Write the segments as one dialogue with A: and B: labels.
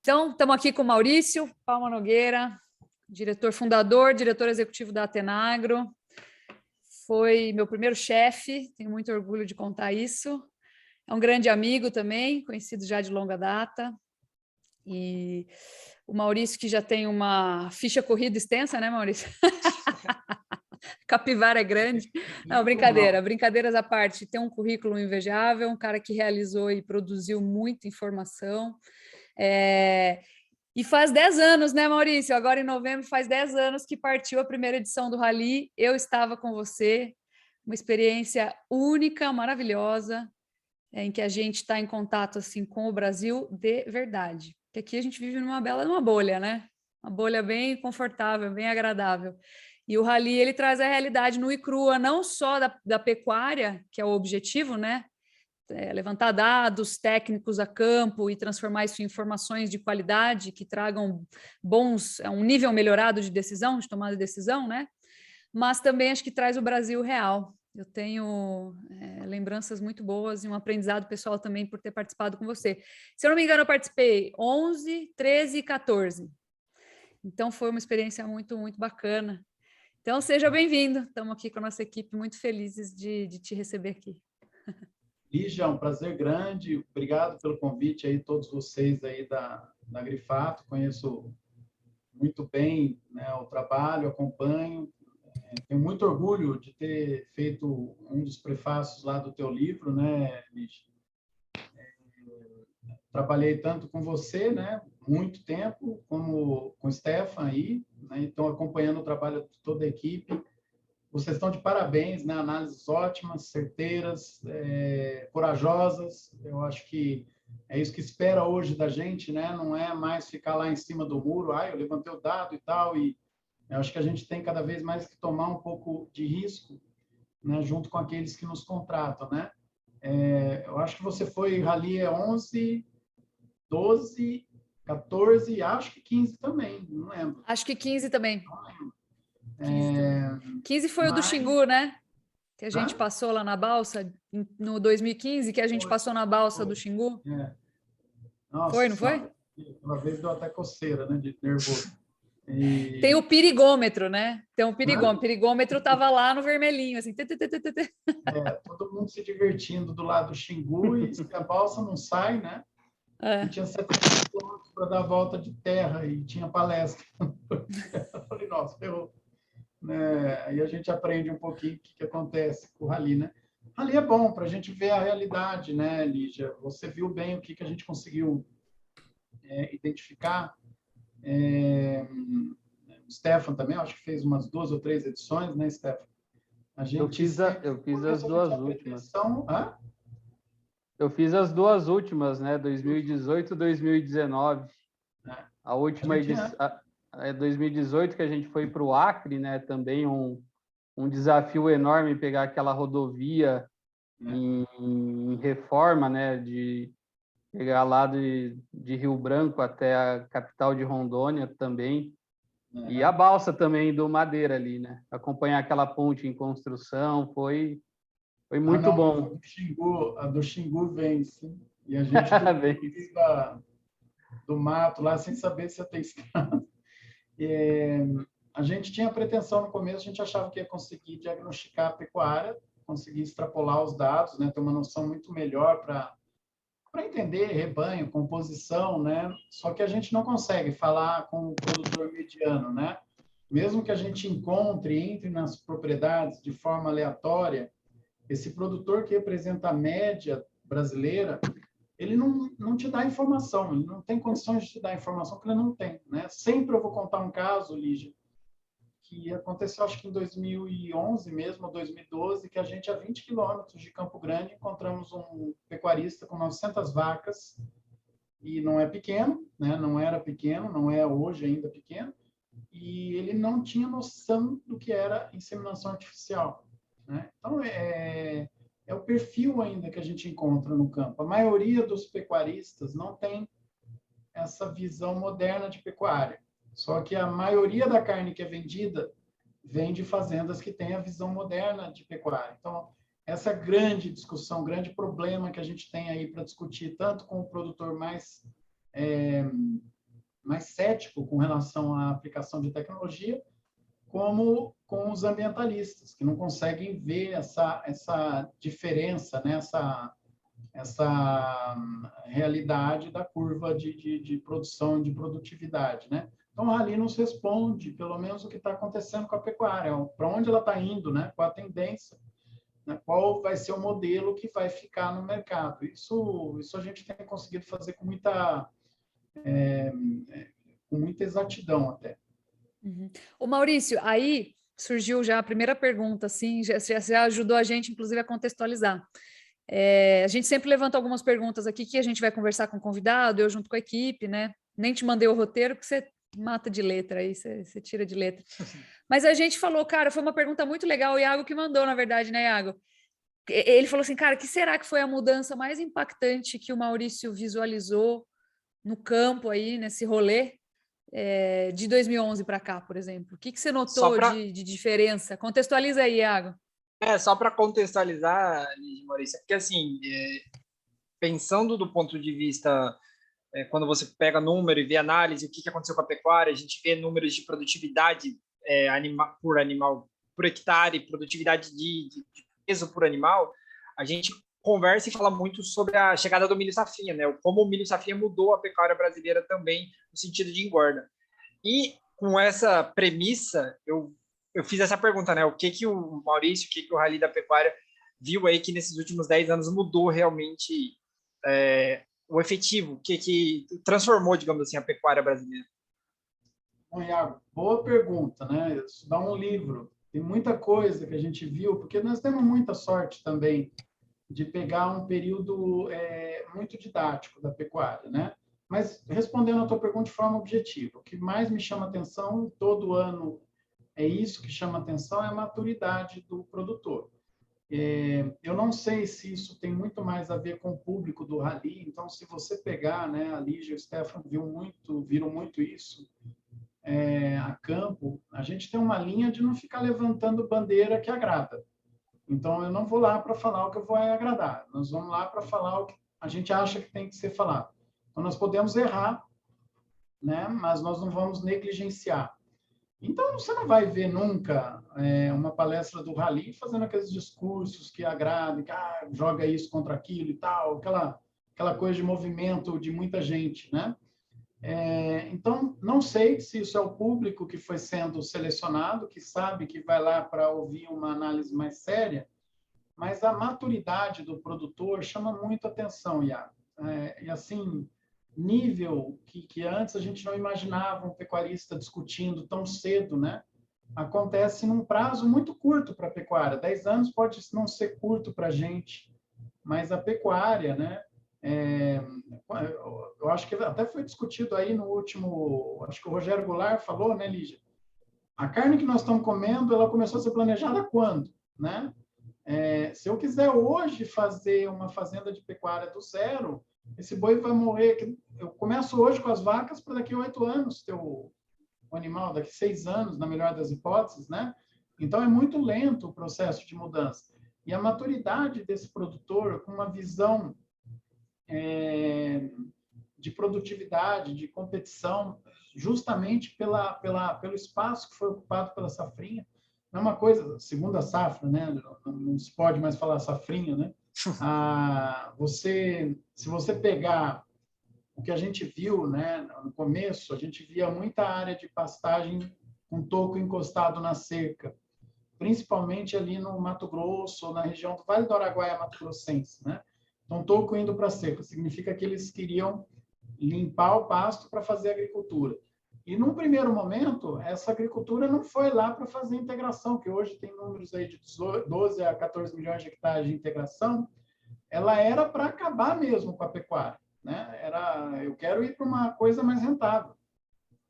A: Então, estamos aqui com o Maurício Palma Nogueira, diretor fundador, diretor executivo da Atenagro. Foi meu primeiro chefe, tenho muito orgulho de contar isso. É um grande amigo também, conhecido já de longa data. E o Maurício, que já tem uma ficha corrida extensa, né, Maurício? Capivara é grande. Não, brincadeira, brincadeiras à parte. Tem um currículo invejável, um cara que realizou e produziu muita informação. E faz 10 anos, né, Maurício? Agora em novembro faz 10 anos que partiu a primeira edição do Rally. Eu estava com você, uma experiência única, maravilhosa, em que a gente está em contato assim com o Brasil de verdade. Que aqui a gente vive numa bolha, né? Uma bolha bem confortável, bem agradável. E o Rally ele traz a realidade nua e crua, não só da pecuária, que é o objetivo, né? Levantar dados técnicos a campo e transformar isso em informações de qualidade que tragam um nível melhorado de decisão, de tomada de decisão, né? Mas também acho que traz o Brasil real. Eu tenho lembranças muito boas e um aprendizado pessoal também por ter participado com você. Se eu não me engano, eu participei 11, 13 e 14. Então, foi uma experiência muito, muito bacana. Então, seja bem-vindo. Estamos aqui com a nossa equipe, muito felizes de te receber aqui.
B: Lígia, é um prazer grande. Obrigado pelo convite aí, todos vocês aí da Grifato. Conheço muito bem, né, o trabalho, acompanho. Tenho muito orgulho de ter feito um dos prefácios lá do teu livro, né, Lígia? Trabalhei tanto com você, né, muito tempo, como com o Stefan aí, né, então acompanhando o trabalho de toda a equipe. Vocês estão de parabéns, né? Análises ótimas, certeiras, corajosas. Eu acho que é isso que espera hoje da gente, né? Não é mais ficar lá em cima do muro, eu levantei o dado e tal. E eu acho que a gente tem cada vez mais que tomar um pouco de risco, né? Junto com aqueles que nos contratam, né? Eu acho que você foi Rally 11, 12, 14, acho que 15 também, não lembro.
A: Acho que 15 também. 15 foi o do Xingu, né? Que a gente passou lá na balsa, no 2015, que a gente passou na balsa do Xingu.
B: Nossa,
A: foi, não foi?
B: Uma vez deu até coceira, né? De nervoso.
A: Tem o perigômetro, né? Tem um perigômetro. O perigômetro estava lá no vermelhinho, assim.
B: Todo mundo se divertindo do lado do Xingu e a balsa não sai, né? E tinha 700 quilômetros para dar a volta de terra e tinha palestra. Eu falei, nossa, ferrou. Aí a gente aprende um pouquinho o que acontece com o Rally, né? Rally é bom para a gente ver a realidade, né, Lígia? Você viu bem o que a gente conseguiu identificar. O Stefan também, acho que fez umas 2 ou 3 edições, né, Stefan?
C: Eu fiz as duas últimas.
B: Eu
C: fiz as duas últimas, né? 2018 e 2019. A última edição, 2018, que a gente foi para o Acre, né? Também um desafio enorme pegar aquela rodovia em reforma, né? De pegar lá de Rio Branco até a capital de Rondônia também. E a balsa também do Madeira ali, né? Acompanhar aquela ponte em construção foi muito bom.
B: A do Xingu vence. E a gente do mato lá sem saber se ia ter estrada. A gente tinha pretensão no começo, a gente achava que ia conseguir diagnosticar a pecuária, conseguir extrapolar os dados, né? Ter uma noção muito melhor para entender rebanho, composição, né? Só que a gente não consegue falar com o produtor mediano, né? Mesmo que a gente entre nas propriedades de forma aleatória, esse produtor que representa a média brasileira, ele não te dá informação, ele não tem condições de te dar informação que ele não tem, né? Sempre eu vou contar um caso, Lígia, que aconteceu acho que em 2011 mesmo, ou 2012, que a gente, a 20 quilômetros de Campo Grande, encontramos um pecuarista com 900 vacas, e não é pequeno, né? Não era pequeno, não é hoje ainda pequeno, e ele não tinha noção do que era inseminação artificial, né? Então, é o perfil ainda que a gente encontra no campo. A maioria dos pecuaristas não tem essa visão moderna de pecuária. Só que a maioria da carne que é vendida vem de fazendas que têm a visão moderna de pecuária. Então, essa grande discussão, grande problema que a gente tem aí para discutir, tanto com o produtor mais mais cético com relação à aplicação de tecnologia, como com os ambientalistas, que não conseguem ver essa diferença, né? Essa realidade da curva de produção, de produtividade, né? Então, a Rally nos responde, pelo menos, o que está acontecendo com a pecuária, para onde ela está indo, né? Qual a tendência, né? Qual vai ser o modelo que vai ficar no mercado. Isso a gente tem conseguido fazer com muita exatidão até.
A: Uhum. O Maurício, aí surgiu já a primeira pergunta, assim, já ajudou a gente, inclusive, a contextualizar. A gente sempre levanta algumas perguntas aqui que a gente vai conversar com o convidado, eu junto com a equipe, né? Nem te mandei o roteiro, porque você mata de letra aí, você tira de letra. Mas a gente falou, cara, foi uma pergunta muito legal, o Iago que mandou, na verdade, né, Iago? Ele falou assim, cara, o que será que foi a mudança mais impactante que o Maurício visualizou no campo aí, nesse rolê, de 2011 para cá, por exemplo? O que você notou de diferença? Contextualiza aí, Iago.
D: Só para contextualizar, Maurício, porque assim, pensando do ponto de vista, quando você pega número e vê análise, o que aconteceu com a pecuária, a gente vê números de produtividade por animal, por hectare, produtividade de peso por animal, a gente conversa e fala muito sobre a chegada do milho safrinha, né? Como o milho safrinha mudou a pecuária brasileira também no sentido de engorda. E com essa premissa, eu fiz essa pergunta, né? O que o Maurício, o que o Rally da Pecuária viu aí que nesses últimos 10 anos mudou realmente o efetivo, que transformou, digamos assim, a pecuária brasileira?
B: Bom, Iago, boa pergunta, né? Estudar um livro. Tem muita coisa que a gente viu, porque nós temos muita sorte também de pegar um período muito didático da pecuária, né? Mas, respondendo a tua pergunta de forma objetiva, o que mais me chama atenção todo ano é isso que chama atenção, é a maturidade do produtor. Eu não sei se isso tem muito mais a ver com o público do Rally, então, se você pegar, né, a Lígia e o Stefano viram muito isso a campo, a gente tem uma linha de não ficar levantando bandeira que agrada. Então, eu não vou lá para falar o que eu vou agradar, nós vamos lá para falar o que a gente acha que tem que ser falado. Então, nós podemos errar, né, mas nós não vamos negligenciar. Então, você não vai ver nunca uma palestra do Rally fazendo aqueles discursos que agradam, que joga isso contra aquilo e tal, aquela coisa de movimento de muita gente, né? Então, não sei se isso é o público que foi sendo selecionado, que sabe que vai lá para ouvir uma análise mais séria, mas a maturidade do produtor chama muito atenção, Iago. E assim, nível que antes a gente não imaginava um pecuarista discutindo tão cedo, né? Acontece num prazo muito curto para a pecuária. 10 anos pode não ser curto para a gente, mas a pecuária, né? Eu acho que até foi discutido aí no último, acho que o Rogério Goulart falou, né, Lígia? A carne que nós estamos comendo, ela começou a ser planejada quando, né? Se eu quiser hoje fazer uma fazenda de pecuária do zero, esse boi vai morrer. Eu começo hoje com as vacas para daqui a 8 anos ter o animal, daqui a 6 anos, na melhor das hipóteses, né? Então, é muito lento o processo de mudança. E a maturidade desse produtor, com uma visão de produtividade, de competição, justamente pelo espaço que foi ocupado pela safrinha. Não é uma coisa, segunda safra, né? Não se pode mais falar safrinha, né? Se você pegar o que a gente viu, né, no começo, a gente via muita área de pastagem com toco encostado na cerca, principalmente ali no Mato Grosso, na região do Vale do Araguaia, Mato Grossense, né? Então, toco indo para a cerca significa que eles queriam limpar o pasto para fazer agricultura. E, num primeiro momento, essa agricultura não foi lá para fazer integração, que hoje tem números aí de 12 a 14 milhões de hectares de integração, ela era para acabar mesmo com a pecuária, né? Eu quero ir para uma coisa mais rentável.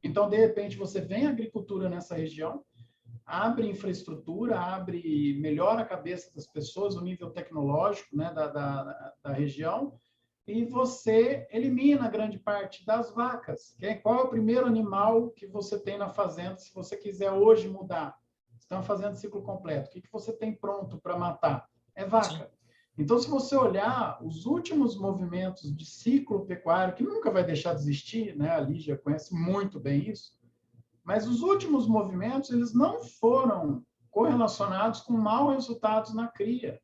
B: Então, de repente, você vem a agricultura nessa região, abre infraestrutura, melhora a cabeça das pessoas, o nível tecnológico, né, da região, e você elimina grande parte das vacas. Qual é o primeiro animal que você tem na fazenda, se você quiser hoje mudar? Você está fazendo ciclo completo. O que você tem pronto para matar? É vaca. Então, se você olhar os últimos movimentos de ciclo pecuário, que nunca vai deixar de existir, né? A Lígia conhece muito bem isso, mas os últimos movimentos, eles não foram correlacionados com maus resultados na cria.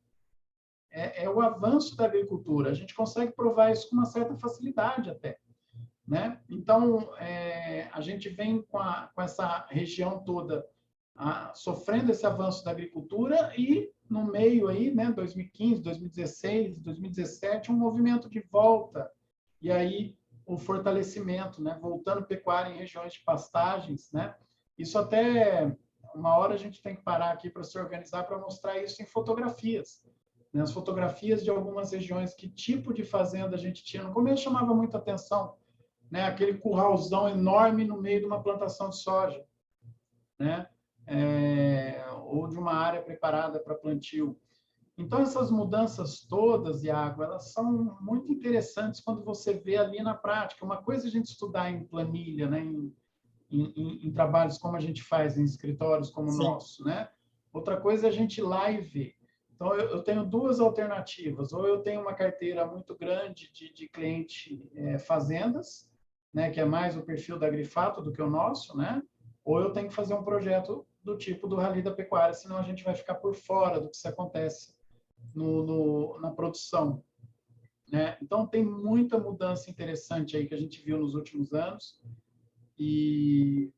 B: É o avanço da agricultura. A gente consegue provar isso com uma certa facilidade até, né? Então, a gente vem com essa região toda sofrendo esse avanço da agricultura e, no meio aí, né, 2015, 2016, 2017, um movimento de volta. E aí, o fortalecimento, né, voltando pecuária em regiões de pastagens, né? Isso até, uma hora a gente tem que parar aqui para se organizar para mostrar isso em fotografias. Né? As fotografias de algumas regiões, que tipo de fazenda a gente tinha. No começo chamava muita atenção, né? Aquele curralzão enorme no meio de uma plantação de soja, né? Ou de uma área preparada para plantio. Então, essas mudanças todas, Iago, elas são muito interessantes quando você vê ali na prática. Uma coisa é a gente estudar em planilha, né? em trabalhos como a gente faz em escritórios como o nosso, né? Outra coisa é a gente ir lá e ver. Então, eu tenho duas alternativas. Ou eu tenho uma carteira muito grande de cliente fazendas, né? Que é mais o perfil da Agrifato do que o nosso, né? Ou eu tenho que fazer um projeto do tipo do Rally da Pecuária, senão a gente vai ficar por fora do que se acontece na produção, né? Então, tem muita mudança interessante aí que a gente viu nos últimos anos e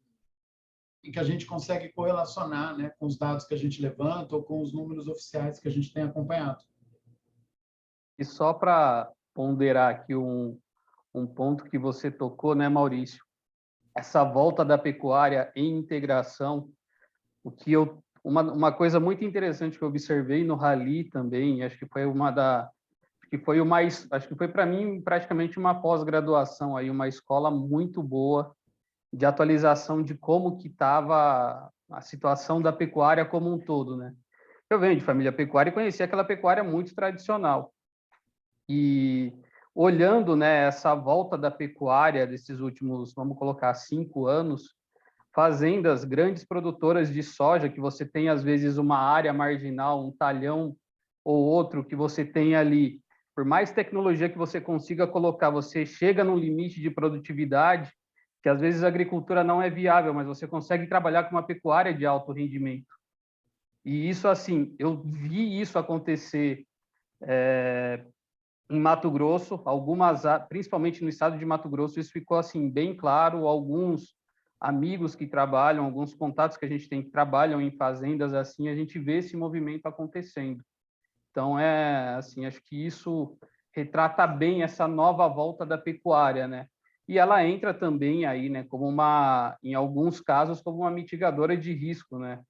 B: que a gente consegue correlacionar, né, com os dados que a gente levanta ou com os números oficiais que a gente tem acompanhado.
C: E só para ponderar aqui um ponto que você tocou, né, Maurício? Essa volta da pecuária em integração, uma coisa muito interessante que eu observei no Rally também, acho que foi para mim praticamente uma pós-graduação aí, uma escola muito boa de atualização de como que estava a situação da pecuária como um todo, né? Eu venho de família pecuária e conheci aquela pecuária muito tradicional. E olhando, né, essa volta da pecuária desses últimos, vamos colocar, 5 anos, fazendas grandes produtoras de soja, que você tem, às vezes, uma área marginal, um talhão ou outro, que você tem ali, por mais tecnologia que você consiga colocar, você chega num limite de produtividade, que às vezes a agricultura não é viável, mas você consegue trabalhar com uma pecuária de alto rendimento. E isso, assim, eu vi isso acontecer em Mato Grosso, principalmente no estado de Mato Grosso, isso ficou assim bem claro. Alguns amigos que trabalham, alguns contatos que a gente tem que trabalham em fazendas assim, a gente vê esse movimento acontecendo. Então, assim, acho que isso retrata bem essa nova volta da pecuária, né? E ela entra também aí, né, em alguns casos, como uma mitigadora de risco, né?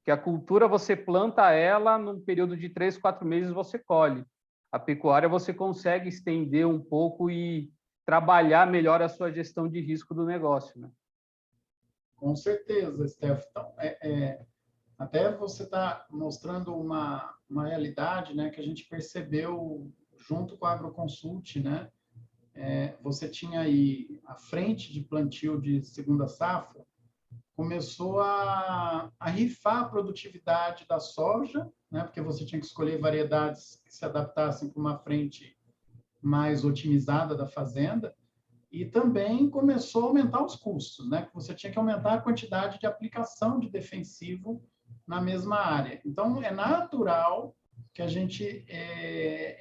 C: Que a cultura, você planta ela, num período de 3, 4 meses você colhe. A pecuária você consegue estender um pouco e trabalhar melhor a sua gestão de risco do negócio, né?
B: Com certeza, Steph. Então, até você está mostrando uma realidade, né, que a gente percebeu junto com a Agroconsult, né? Você tinha aí a frente de plantio de segunda safra, começou a rifar a produtividade da soja, né? Porque você tinha que escolher variedades que se adaptassem para uma frente mais otimizada da fazenda, e também começou a aumentar os custos, né? Você tinha que aumentar a quantidade de aplicação de defensivo na mesma área. Então, é natural que a gente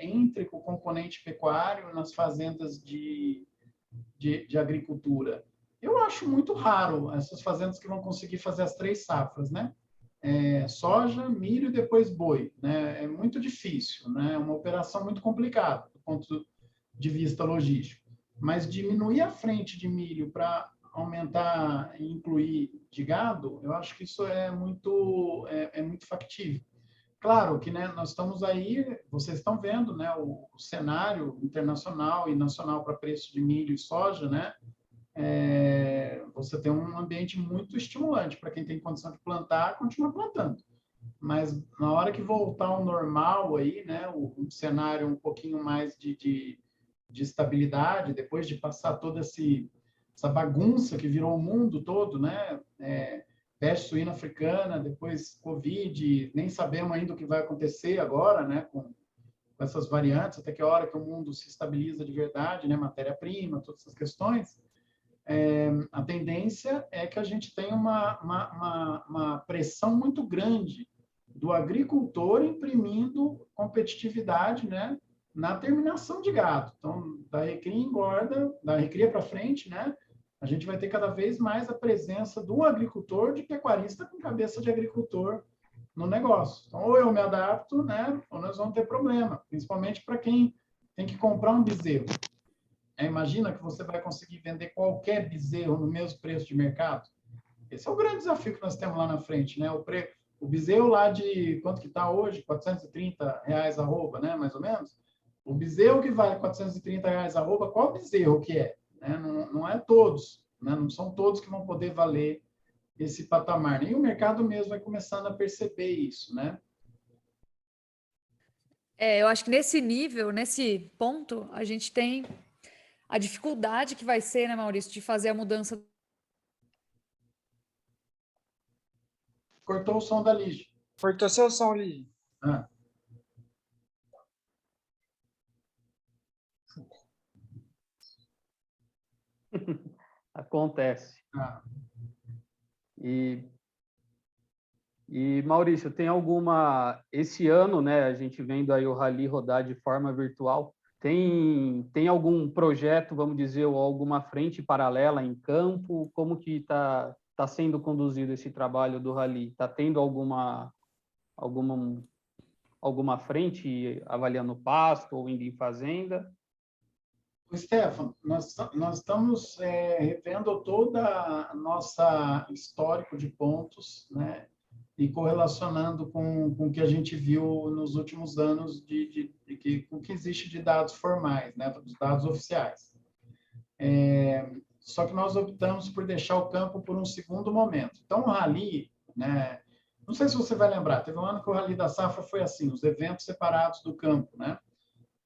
B: entre com o componente pecuário nas fazendas de agricultura. Eu acho muito raro essas fazendas que vão conseguir fazer as 3 safras, né? Soja, milho e depois boi, né? É muito difícil, né? É uma operação muito complicada do ponto de vista logístico. Mas diminuir a frente de milho para aumentar e incluir de gado, eu acho que isso é muito factível. Claro que, né, nós estamos aí, vocês estão vendo, né, o cenário internacional e nacional para preço de milho e soja, né? Você tem um ambiente muito estimulante para quem tem condição de plantar, continua plantando. Mas na hora que voltar ao normal aí, né, um cenário um pouquinho mais de estabilidade, depois de passar toda essa bagunça que virou o mundo todo, né? Peste suína africana, depois Covid, nem sabemos ainda o que vai acontecer agora, né? essas variantes, até que hora que o mundo se estabiliza de verdade, né? Matéria-prima, todas essas questões, a tendência é que a gente tenha uma pressão muito grande do agricultor imprimindo competitividade, né, na terminação de gado. Então, da recria engorda, da recria para frente, né, a gente vai ter cada vez mais a presença do agricultor, de pecuarista com cabeça de agricultor no negócio. Então, ou eu me adapto, né, ou nós vamos ter problema, principalmente para quem tem que comprar um bezerro. Imagina que você vai conseguir vender qualquer bezerro no mesmo preço de mercado. Esse é o grande desafio que nós temos lá na frente, né? O bezerro lá de quanto que está hoje? R$430 arroba, né? Mais ou menos. O bezerro que vale R$430 arroba, qual bezerro que é? Né? Não é todos, né? Não são todos que vão poder valer esse patamar. E o mercado mesmo vai começando a perceber isso, né?
A: Eu acho que nesse nível, nesse ponto, a gente tem a dificuldade que vai ser, né, Maurício, de fazer a mudança.
B: Cortou o som da Lígia.
D: Cortou seu som, Lígia.
C: Acontece. E Maurício, tem alguma... Esse ano, né, a gente vendo aí o Rally rodar de forma virtual, tem algum projeto, vamos dizer, ou alguma frente paralela em campo? Como que está sendo conduzido esse trabalho do Rally? Está tendo alguma frente avaliando pasto ou indo em fazenda?
B: Stefano, nós estamos revendo toda a nossa histórico de pontos, né, e correlacionando com o que a gente viu nos últimos anos com o que existe de dados formais, né, dos dados oficiais. Só que nós optamos por deixar o campo por um segundo momento. Então, o Rally, né, não sei se você vai lembrar, teve um ano que o Rally da Safra foi assim, os eventos separados do campo, né?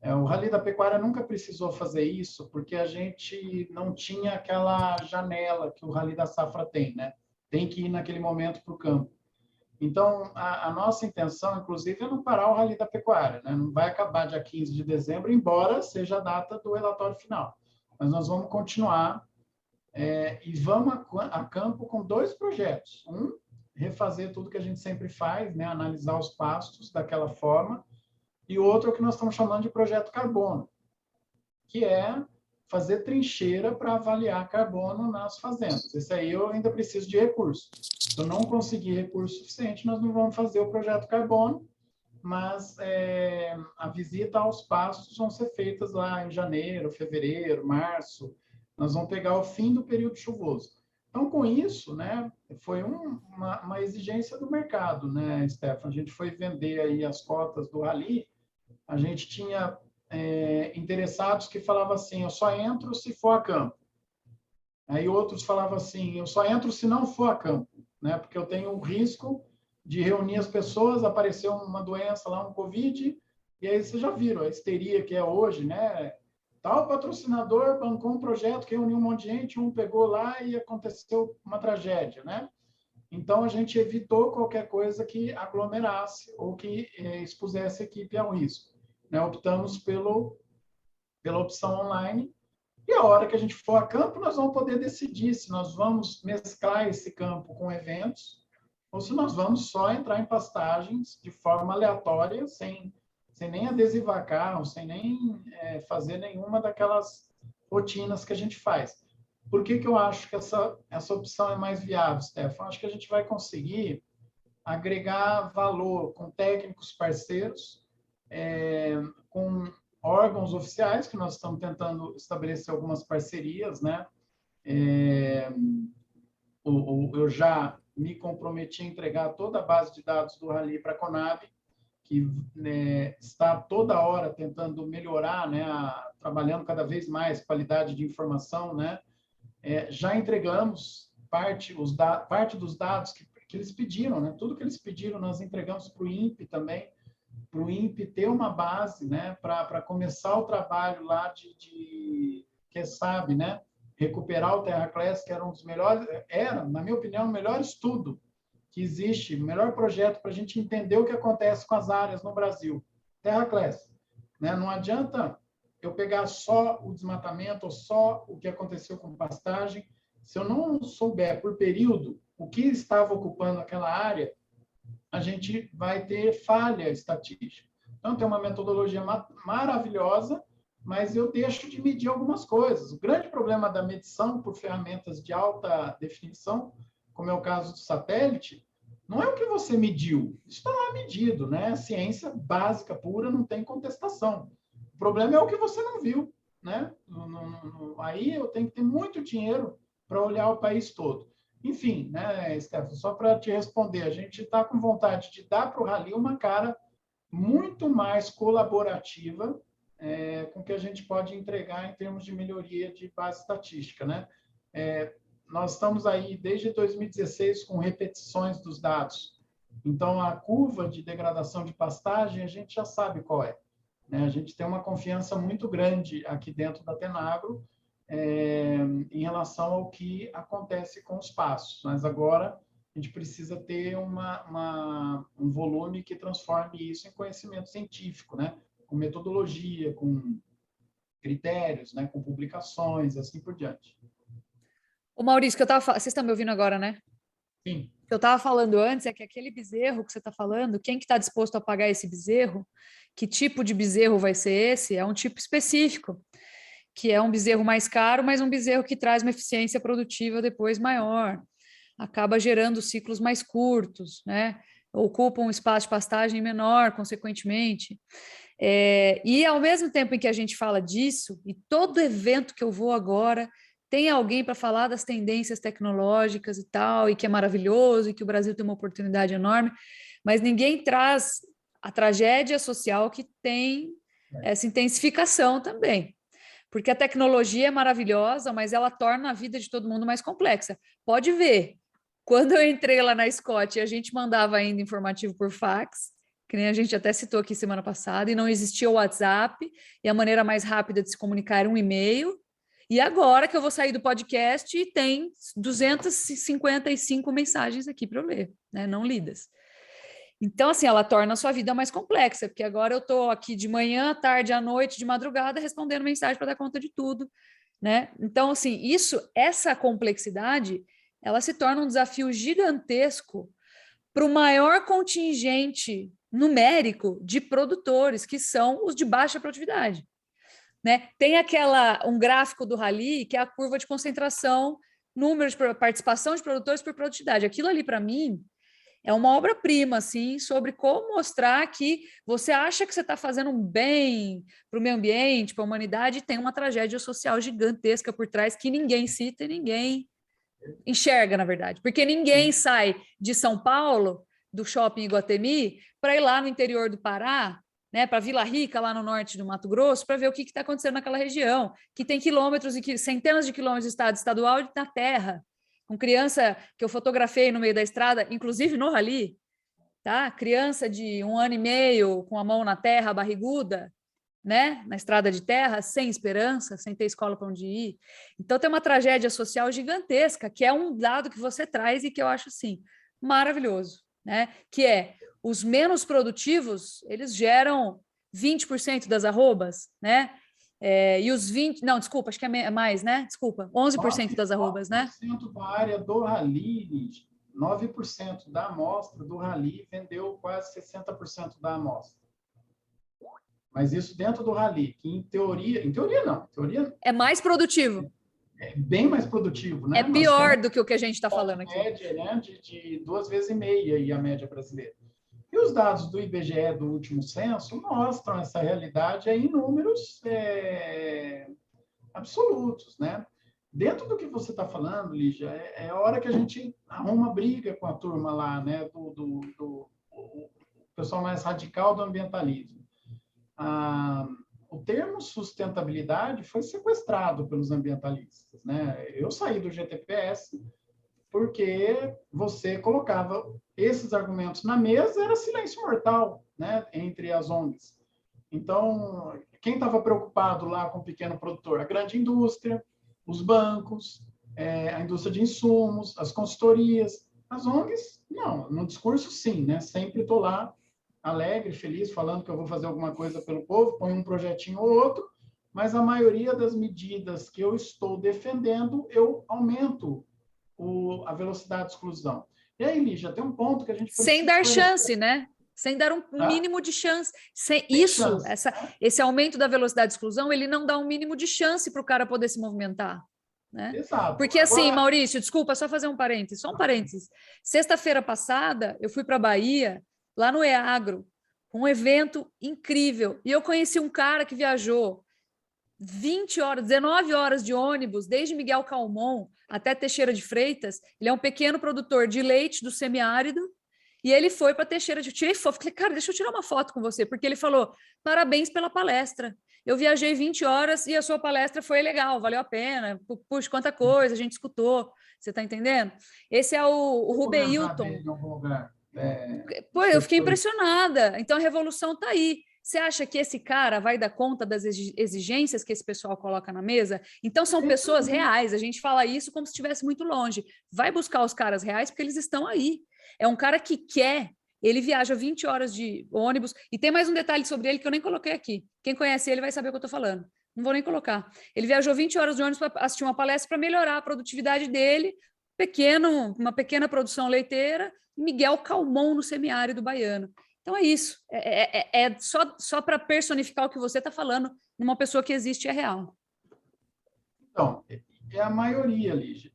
B: O Rally da Pecuária nunca precisou fazer isso, porque a gente não tinha aquela janela que o Rally da Safra tem, né? Tem que ir naquele momento para o campo. Então, a nossa intenção, inclusive, é não parar o Rally da Pecuária, né? Não vai acabar dia 15 de dezembro, embora seja a data do relatório final. Mas nós vamos continuar e vamos a campo com 2 projetos. Um, refazer tudo que a gente sempre faz, né? Analisar os pastos daquela forma. E outro é o que nós estamos chamando de projeto carbono, que é fazer trincheira para avaliar carbono nas fazendas. Esse aí eu ainda preciso de recurso. Se eu não conseguir recurso suficiente, nós não vamos fazer o projeto carbono, mas a visita aos pastos vão ser feitas lá em janeiro, fevereiro, março. Nós vamos pegar o fim do período chuvoso. Então, com isso, né, foi uma exigência do mercado, né, Stefano? A gente foi vender aí as cotas do Rally, a gente tinha interessados que falavam assim, eu só entro se for a campo. Aí outros falavam assim, eu só entro se não for a campo, né? Porque eu tenho o risco de reunir as pessoas, aparecer uma doença lá, um Covid, e aí vocês já viram a histeria que é hoje, né? Tal patrocinador bancou um projeto que reuniu um monte de gente, um pegou lá e aconteceu uma tragédia, né? Então, a gente evitou qualquer coisa que aglomerasse ou que expusesse a equipe ao risco. Né? Optamos pela opção online e a hora que a gente for a campo, nós vamos poder decidir se nós vamos mesclar esse campo com eventos ou se nós vamos só entrar em pastagens de forma aleatória, sem nem adesivar carro, sem nem fazer nenhuma daquelas rotinas que a gente faz. Por que eu acho que essa opção é mais viável, Stefano? Acho que a gente vai conseguir agregar valor com técnicos parceiros, com órgãos oficiais, que nós estamos tentando estabelecer algumas parcerias, né? Eu já me comprometi a entregar toda a base de dados do Rally para a Conab, que está toda hora tentando melhorar, né? Trabalhando cada vez mais qualidade de informação, né? Já entregamos parte dos dados que eles pediram, né? Tudo que eles pediram nós entregamos para o INPE também, para o INPE ter uma base, né? Para começar o trabalho lá quem sabe, né? Recuperar o Terra Class, que era um dos melhores, na minha opinião, o melhor estudo que existe, o melhor projeto para a gente entender o que acontece com as áreas no Brasil. Terra Class. né? Não adianta eu pegar só o desmatamento ou só o que aconteceu com pastagem. Se eu não souber por período o que estava ocupando aquela área, a gente vai ter falha estatística. Então, tem uma metodologia maravilhosa, mas eu deixo de medir algumas coisas. O grande problema da medição por ferramentas de alta definição, como é o caso do satélite, não é o que você mediu. Isso está lá medido, né? Ciência básica, pura, não tem contestação. O problema é o que você não viu, né? Aí eu tenho que ter muito dinheiro para olhar o país todo. Enfim, né, Stefano, só para te responder, a gente está com vontade de dar para o Rally uma cara muito mais colaborativa com o que a gente pode entregar em termos de melhoria de base estatística, né? Nós estamos aí desde 2016 com repetições dos dados. Então, a curva de degradação de pastagem, a gente já sabe qual é, né? A gente tem uma confiança muito grande aqui dentro da Tenagro em relação ao que acontece com os pastos. Mas agora a gente precisa ter um volume que transforme isso em conhecimento científico, né? Com metodologia, com critérios, né? Com publicações, assim por diante.
A: O Maurício, vocês estão me ouvindo agora, né?
B: Sim.
A: O que eu estava falando antes é que aquele bezerro que você está falando, quem que está disposto a pagar esse bezerro? Que tipo de bezerro vai ser esse? É um tipo específico, que é um bezerro mais caro, mas um bezerro que traz uma eficiência produtiva depois maior. Acaba gerando ciclos mais curtos, né? Ocupa um espaço de pastagem menor, consequentemente. E ao mesmo tempo em que a gente fala disso, e todo evento que eu vou agora tem alguém para falar das tendências tecnológicas e tal, e que é maravilhoso, e que o Brasil tem uma oportunidade enorme, mas ninguém traz a tragédia social que tem essa intensificação também. Porque a tecnologia é maravilhosa, mas ela torna a vida de todo mundo mais complexa. Pode ver, quando eu entrei lá na Scott, a gente mandava ainda informativo por fax, que nem a gente até citou aqui semana passada, e não existia o WhatsApp, e a maneira mais rápida de se comunicar era um e-mail. E agora que eu vou sair do podcast, tem 255 mensagens aqui para eu ler, né? Não lidas. Então, assim, ela torna a sua vida mais complexa, porque agora eu estou aqui de manhã, tarde, à noite, de madrugada, respondendo mensagem para dar conta de tudo, né? Então, assim, essa complexidade, ela se torna um desafio gigantesco para o maior contingente numérico de produtores, que são os de baixa produtividade, né? Tem um gráfico do Rally, que é a curva de concentração, número de participação de produtores por produtividade. Aquilo ali, para mim, é uma obra-prima, assim, sobre como mostrar que você acha que você está fazendo um bem para o meio ambiente, para a humanidade, e tem uma tragédia social gigantesca por trás que ninguém cita e ninguém enxerga, na verdade. Porque ninguém sai de São Paulo, do shopping Iguatemi, para ir lá no interior do Pará, né, para Vila Rica, lá no norte do Mato Grosso, para ver o que está acontecendo naquela região, que tem quilômetros e centenas de quilômetros de estado estadual e na terra, com criança que eu fotografei no meio da estrada, inclusive no Rally, tá? Criança de 1 ano e meio, com a mão na terra, barriguda, né? Na estrada de terra, sem esperança, sem ter escola para onde ir. Então tem uma tragédia social gigantesca, que é um dado que você traz e que eu acho, assim, maravilhoso, né? Que é, os menos produtivos, eles geram 20% das arrobas, né? E os 20%, não, desculpa, acho que é mais, né? Desculpa, 11% das arrobas, né?
B: 9% da área do Rally, 9% da amostra do Rally vendeu quase 60% da amostra. Mas isso dentro do Rally, que em teoria não, teoria
A: é mais produtivo.
B: É bem mais produtivo, né?
A: É pior do que o que a gente está falando aqui.
B: Média, né? De 2,5 vezes a média brasileira. E os dados do IBGE do último censo mostram essa realidade aí em números absolutos, né? Dentro do que você está falando, Lígia, é a hora que a gente arruma briga com a turma lá, né? Do pessoal mais radical do ambientalismo. O termo sustentabilidade foi sequestrado pelos ambientalistas, né? Eu saí do GTPS porque você colocava esses argumentos na mesa, era silêncio mortal, né, entre as ONGs. Então, quem estava preocupado lá com o pequeno produtor? A grande indústria, os bancos, a indústria de insumos, as consultorias. As ONGs, não. No discurso, sim, né? Sempre estou lá alegre, feliz, falando que eu vou fazer alguma coisa pelo povo, põe um projetinho ou outro, mas a maioria das medidas que eu estou defendendo, eu aumento a velocidade de exclusão. E aí, Lígia, tem um ponto que a gente precisa...
A: Sem dar chance, né? Sem dar um mínimo de chance. Esse aumento da velocidade de exclusão, ele não dá um mínimo de chance para o cara poder se movimentar. Né?
B: Exato.
A: Porque assim, Maurício, desculpa, só fazer um parênteses, só um parênteses. Sexta-feira passada, eu fui para a Bahia, lá no EAGRO, um evento incrível. E eu conheci um cara que viajou 20 horas, 19 horas de ônibus, desde Miguel Calmon até Teixeira de Freitas. Ele é um pequeno produtor de leite do semiárido. E ele foi para Teixeira de Freitas. Falei, cara, deixa eu tirar uma foto com você, porque ele falou, parabéns pela palestra. Eu viajei 20 horas e a sua palestra foi legal, valeu a pena. Puxa, quanta coisa, a gente escutou. Você está entendendo? Esse é o Rubeilton. Pô, eu fiquei impressionada. Então, a revolução está aí. Você acha que esse cara vai dar conta das exigências que esse pessoal coloca na mesa? Então, são pessoas reais. A gente fala isso como se estivesse muito longe. Vai buscar os caras reais porque eles estão aí. É um cara que quer, ele viaja 20 horas de ônibus, e tem mais um detalhe sobre ele que eu nem coloquei aqui. Quem conhece ele vai saber o que eu estou falando. Não vou nem colocar. Ele viajou 20 horas de ônibus para assistir uma palestra para melhorar a produtividade dele, uma pequena produção leiteira, Miguel Calmon no semiárido baiano. Então é isso. É só para personificar o que você está falando numa pessoa que existe e é real.
B: Então, é a maioria, Lígia.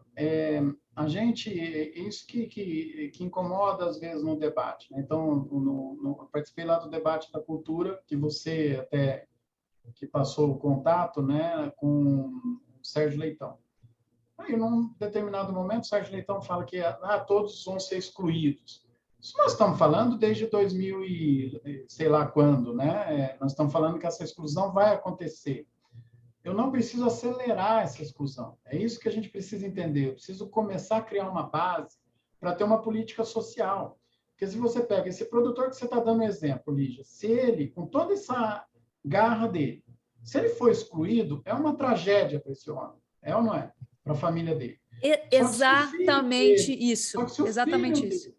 B: A gente, isso que incomoda às vezes no debate, né? Então, eu participei lá do debate da cultura, que você até que passou o contato, né, com o Sérgio Leitão. Aí, num determinado momento, o Sérgio Leitão fala que todos vão ser excluídos. Isso nós estamos falando desde 2000 e sei lá quando, né? Nós estamos falando que essa exclusão vai acontecer. Eu não preciso acelerar essa exclusão. É isso que a gente precisa entender. Eu preciso começar a criar uma base para ter uma política social. Porque se você pega esse produtor que você está dando exemplo, Lígia, se ele, com toda essa garra dele, se ele for excluído, é uma tragédia para esse homem. É ou não é? Para a família dele.
A: Exatamente isso. Exatamente isso.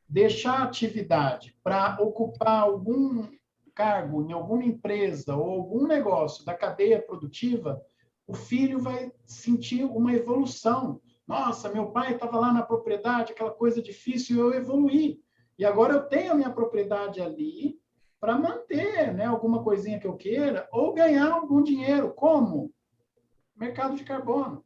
B: Deixar a atividade para ocupar algum cargo em alguma empresa ou algum negócio da cadeia produtiva, o filho vai sentir uma evolução. Nossa, meu pai estava lá na propriedade, aquela coisa difícil, eu evoluí. E agora eu tenho a minha propriedade ali para manter, né, alguma coisinha que eu queira ou ganhar algum dinheiro. Como? Mercado de carbono.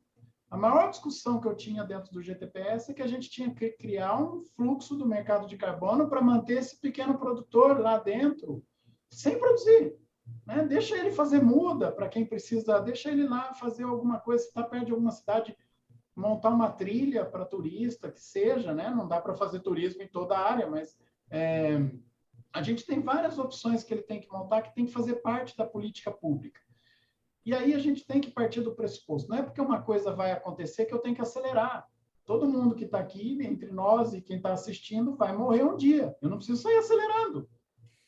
B: A maior discussão que eu tinha dentro do GTPS é que a gente tinha que criar um fluxo do mercado de carbono para manter esse pequeno produtor lá dentro sem produzir. Né? Deixa ele fazer muda para quem precisa, deixa ele lá fazer alguma coisa, se está perto de alguma cidade, montar uma trilha para turista, que seja, né? Não dá para fazer turismo em toda a área, mas a gente tem várias opções que ele tem que montar, que tem que fazer parte da política pública. E aí a gente tem que partir do pressuposto. Não é porque uma coisa vai acontecer que eu tenho que acelerar. Todo mundo que está aqui, entre nós e quem está assistindo, vai morrer um dia. Eu não preciso sair acelerando.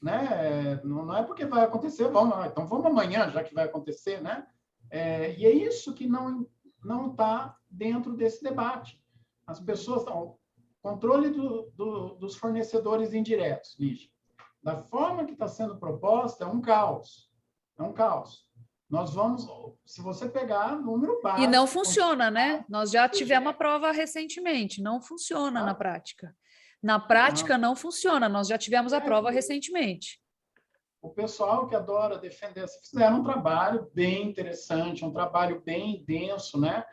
B: Né? Não é porque vai acontecer, então vamos amanhã, já que vai acontecer. Né? E é isso que não está dentro desse debate. As pessoas... controle dos fornecedores indiretos, Lígia. Da forma que está sendo proposta, é um caos. É um caos. Nós vamos, se você pegar número básico...
A: E não funciona, né? Nós já tivemos uma prova recentemente. Não funciona na prática. Na prática, não funciona. Nós já tivemos a prova recentemente.
B: O pessoal que adora defender, fizeram um trabalho bem interessante, um trabalho bem denso, né?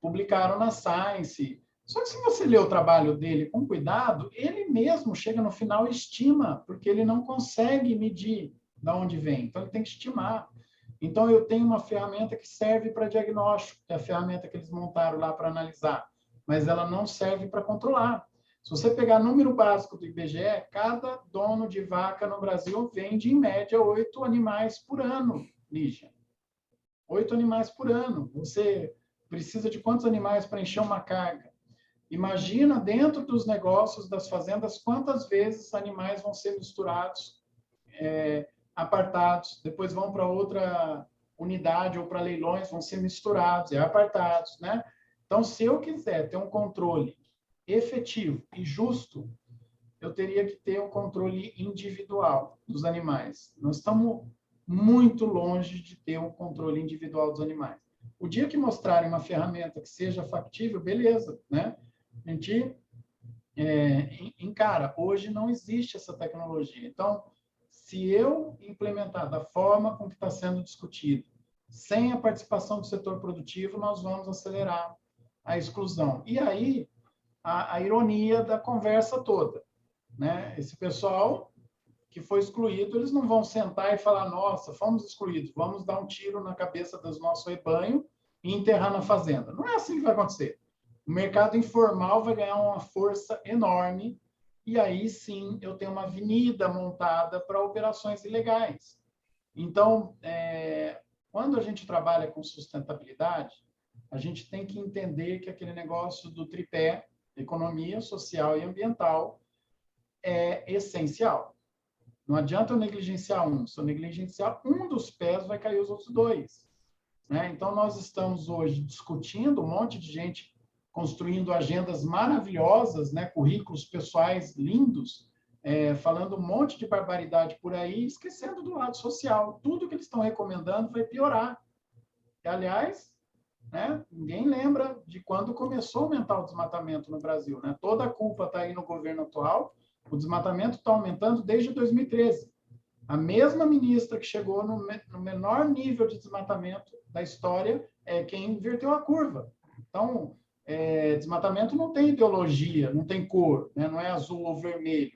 B: Publicaram na Science. Só que se você ler o trabalho dele com cuidado, ele mesmo chega no final e estima, porque ele não consegue medir de onde vem. Então, ele tem que estimar. Então, eu tenho uma ferramenta que serve para diagnóstico, que é a ferramenta que eles montaram lá para analisar, mas ela não serve para controlar. Se você pegar número básico do IBGE, cada dono de vaca no Brasil vende, em média, 8 animais por ano, Lígia. 8 animais por ano. Você precisa de quantos animais para encher uma carga? Imagina, dentro dos negócios das fazendas, quantas vezes animais vão ser misturados, apartados, depois vão para outra unidade ou para leilões, vão ser misturados, apartados, né? Então, se eu quiser ter um controle efetivo e justo, eu teria que ter um controle individual dos animais. Nós estamos muito longe de ter um controle individual dos animais. O dia que mostrarem uma ferramenta que seja factível, beleza, né? A gente encara. Hoje não existe essa tecnologia. Então, se eu implementar da forma com que está sendo discutido, sem a participação do setor produtivo, nós vamos acelerar a exclusão. E aí, a ironia da conversa toda, né? Esse pessoal que foi excluído, eles não vão sentar e falar, nossa, fomos excluídos, vamos dar um tiro na cabeça dos nossos rebanhos e enterrar na fazenda. Não é assim que vai acontecer. O mercado informal vai ganhar uma força enorme e aí sim eu tenho uma avenida montada para operações ilegais. Então, quando a gente trabalha com sustentabilidade, a gente tem que entender que aquele negócio do tripé, economia, social e ambiental, é essencial. Não adianta eu negligenciar um. Se eu negligenciar um dos pés, vai cair os outros dois. Né? Então, nós estamos hoje discutindo, um monte de gente construindo agendas maravilhosas, né? Currículos pessoais lindos, falando um monte de barbaridade por aí, esquecendo do lado social. Tudo que eles estão recomendando vai piorar. E, aliás, né? Ninguém lembra de quando começou a aumentar o desmatamento no Brasil. Né? Toda a culpa está aí no governo atual. O desmatamento está aumentando desde 2013. A mesma ministra que chegou no menor nível de desmatamento da história é quem inverteu a curva. Então, desmatamento não tem ideologia, não tem cor, né? Não é azul ou vermelho.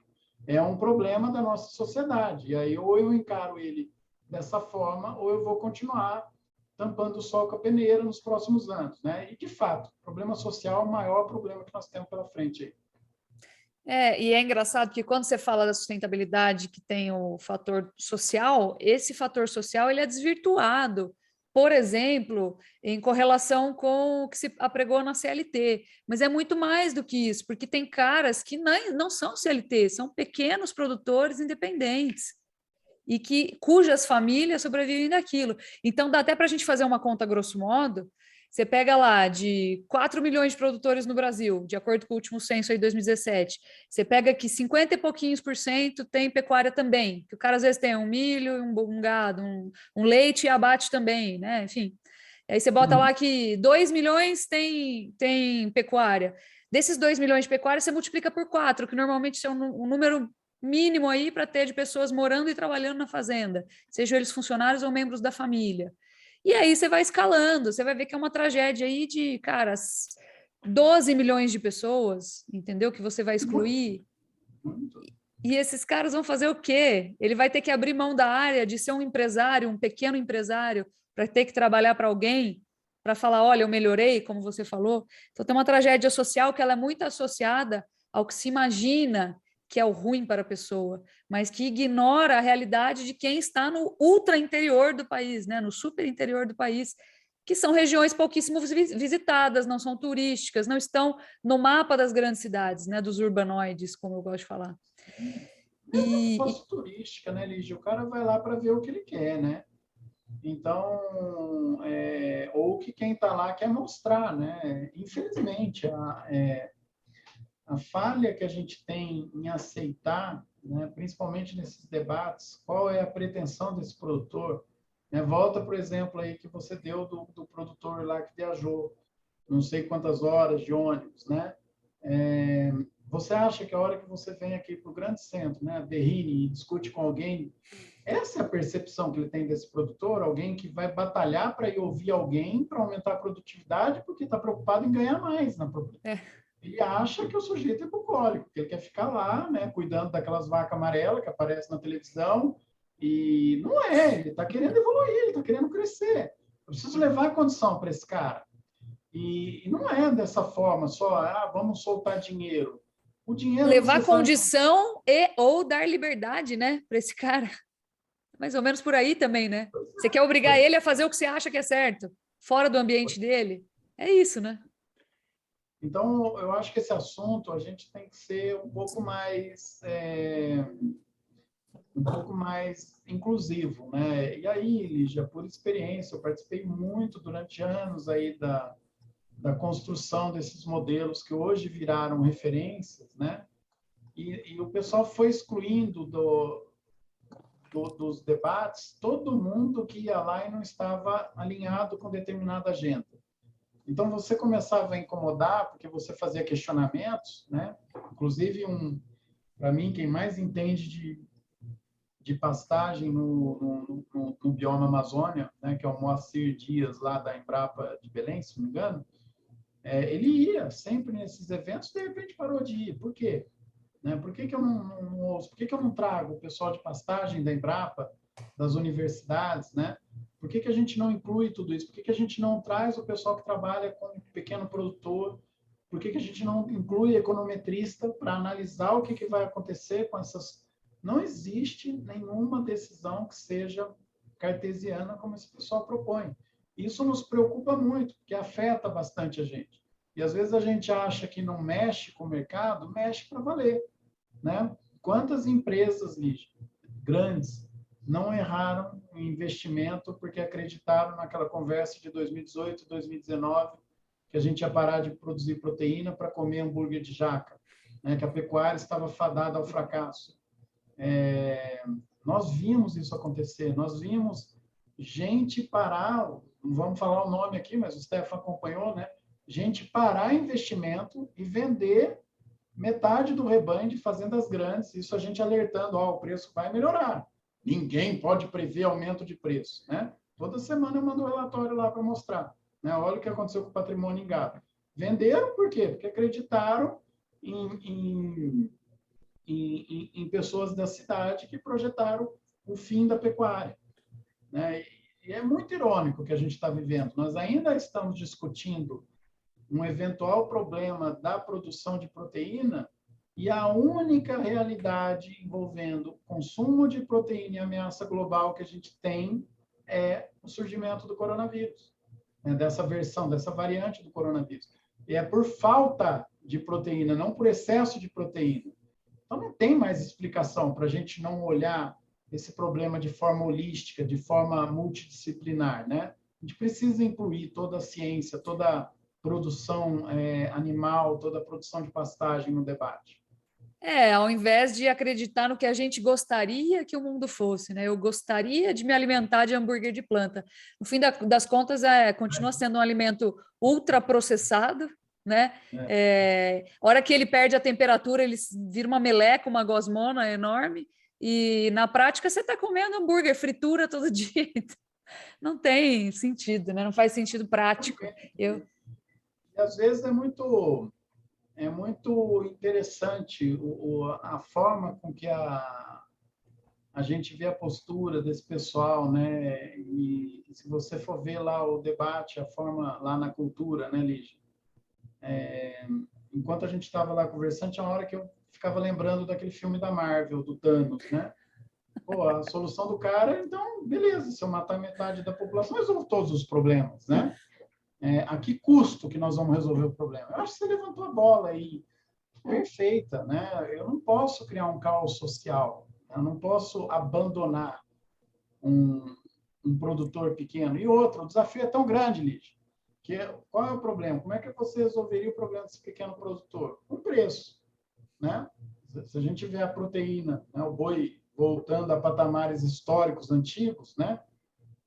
B: É um problema da nossa sociedade. E aí, ou eu encaro ele dessa forma, ou eu vou continuar tampando o sol com a peneira nos próximos anos. Né? E, de fato, o problema social é o maior problema que nós temos pela frente aí.
A: E é engraçado que quando você fala da sustentabilidade que tem o fator social, esse fator social ele é desvirtuado, por exemplo, em correlação com o que se apregou na CLT. Mas é muito mais do que isso, porque tem caras que não são CLT, são pequenos produtores independentes e cujas famílias sobrevivem daquilo. Então, dá até para a gente fazer uma conta grosso modo. Você pega lá de 4 milhões de produtores no Brasil, de acordo com o último censo aí de 2017. Você pega que 50 e pouquinhos % tem pecuária também, que o cara às vezes tem um milho, um gado, um leite e abate também, né? Enfim. Aí você bota lá que 2 milhões tem pecuária. Desses 2 milhões de pecuária, você multiplica por 4, que normalmente é um número mínimo aí para ter de pessoas morando e trabalhando na fazenda, sejam eles funcionários ou membros da família. E aí você vai escalando, você vai ver que é uma tragédia aí de, cara, 12 milhões de pessoas, entendeu? Que você vai excluir. E esses caras vão fazer o quê? Ele vai ter que abrir mão da área de ser um empresário, um pequeno empresário, para ter que trabalhar para alguém, para falar, olha, eu melhorei, como você falou. Então tem uma tragédia social que ela é muito associada ao que se imagina que é o ruim para a pessoa, mas que ignora a realidade de quem está no ultra interior do país, né? No super interior do país, que são regiões pouquíssimo visitadas, não são turísticas, não estão no mapa das grandes cidades, né? Dos urbanoides, como eu gosto de falar.
B: Mesmo que fosse turística, né, Lígia? O cara vai lá para ver o que ele quer, né? Então, ou que quem está lá quer mostrar, né? Infelizmente, a falha que a gente tem em aceitar, né, principalmente nesses debates, qual é a pretensão desse produtor. Né? Volta, por exemplo, aí que você deu do produtor lá que viajou não sei quantas horas de ônibus. Né? Você acha que a hora que você vem aqui para o grande centro, né, Berrini, e discute com alguém, essa é a percepção que ele tem desse produtor? Alguém que vai batalhar para ir ouvir alguém para aumentar a produtividade porque está preocupado em ganhar mais na propriedade. Ele acha que o sujeito é bucólico, que ele quer ficar lá, né, cuidando daquelas vacas amarelas que aparecem na televisão, e não é, ele está querendo evoluir, ele está querendo crescer. Eu preciso levar a condição para esse cara. E não é dessa forma, só, vamos soltar dinheiro. O dinheiro
A: levar condição ou dar liberdade, né, para esse cara. Mais ou menos por aí também, né? Você quer obrigar ele a fazer o que você acha que é certo, fora do ambiente dele. É isso, né?
B: Então, eu acho que esse assunto a gente tem que ser um pouco mais inclusivo, né? E aí, Lígia, por experiência, eu participei muito durante anos aí da construção desses modelos que hoje viraram referências, né? E o pessoal foi excluindo dos debates todo mundo que ia lá e não estava alinhado com determinada agenda. Então, você começava a incomodar, porque você fazia questionamentos, né? Inclusive, para mim, quem mais entende de pastagem no bioma Amazônia, né? Que é o Moacir Dias, lá da Embrapa de Belém, se não me engano, ele ia sempre nesses eventos, de repente parou de ir. Por quê? Né? Por que eu não ouço? Por que eu não trago o pessoal de pastagem da Embrapa, das universidades, né? Por que a gente não inclui tudo isso? Por que a gente não traz o pessoal que trabalha com pequeno produtor? Por que a gente não inclui econometrista para analisar o que vai acontecer com essas... Não existe nenhuma decisão que seja cartesiana como esse pessoal propõe. Isso nos preocupa muito, porque afeta bastante a gente. E às vezes a gente acha que não mexe com o mercado, mexe para valer, né? Quantas empresas, Lígia, grandes, não erraram em investimento porque acreditaram naquela conversa de 2018, 2019, que a gente ia parar de produzir proteína para comer hambúrguer de jaca, né? Que a pecuária estava fadada ao fracasso. Nós vimos isso acontecer, nós vimos gente parar, não vamos falar o nome aqui, mas o Stefan acompanhou, né? Gente parar investimento e vender metade do rebanho de fazendas grandes, isso a gente alertando, o preço vai melhorar. Ninguém pode prever aumento de preço, né? Toda semana eu mando um relatório lá para mostrar, né? Olha o que aconteceu com o patrimônio em gado. Venderam por quê? Porque acreditaram em pessoas da cidade que projetaram o fim da pecuária, né? E é muito irônico o que a gente está vivendo. Nós ainda estamos discutindo um eventual problema da produção de proteína e a única realidade envolvendo consumo de proteína e ameaça global que a gente tem é o surgimento do coronavírus, né? Dessa versão, dessa variante do coronavírus. E é por falta de proteína, não por excesso de proteína. Então, não tem mais explicação para a gente não olhar esse problema de forma holística, de forma multidisciplinar, né? A gente precisa incluir toda a ciência, toda a produção animal, toda a produção de pastagem no debate.
A: Ao invés de acreditar no que a gente gostaria que o mundo fosse, né? Eu gostaria de me alimentar de hambúrguer de planta. No fim das contas, continua sendo um alimento ultraprocessado, né? A hora que ele perde a temperatura, ele vira uma meleca, uma gosmona enorme, e na prática você está comendo hambúrguer, fritura todo dia. Não tem sentido, né? Não faz sentido prático.
B: E às vezes é muito interessante a forma com que a gente vê a postura desse pessoal, né? E se você for ver lá o debate, a forma lá na cultura, né, Lígia? Enquanto a gente estava lá conversando, tinha uma hora que eu ficava lembrando daquele filme da Marvel, do Thanos, né? Pô, a solução do cara, então, beleza, se eu matar metade da população, resolvo todos os problemas, né? A que custo que nós vamos resolver o problema? Eu acho que você levantou a bola aí, perfeita, né? Eu não posso criar um caos social, eu não posso abandonar um produtor pequeno. E outro, o desafio é tão grande, Lígia, qual é o problema? Como é que você resolveria o problema desse pequeno produtor? Com preço, né? Se a gente vê a proteína, né, o boi voltando a patamares históricos antigos, né?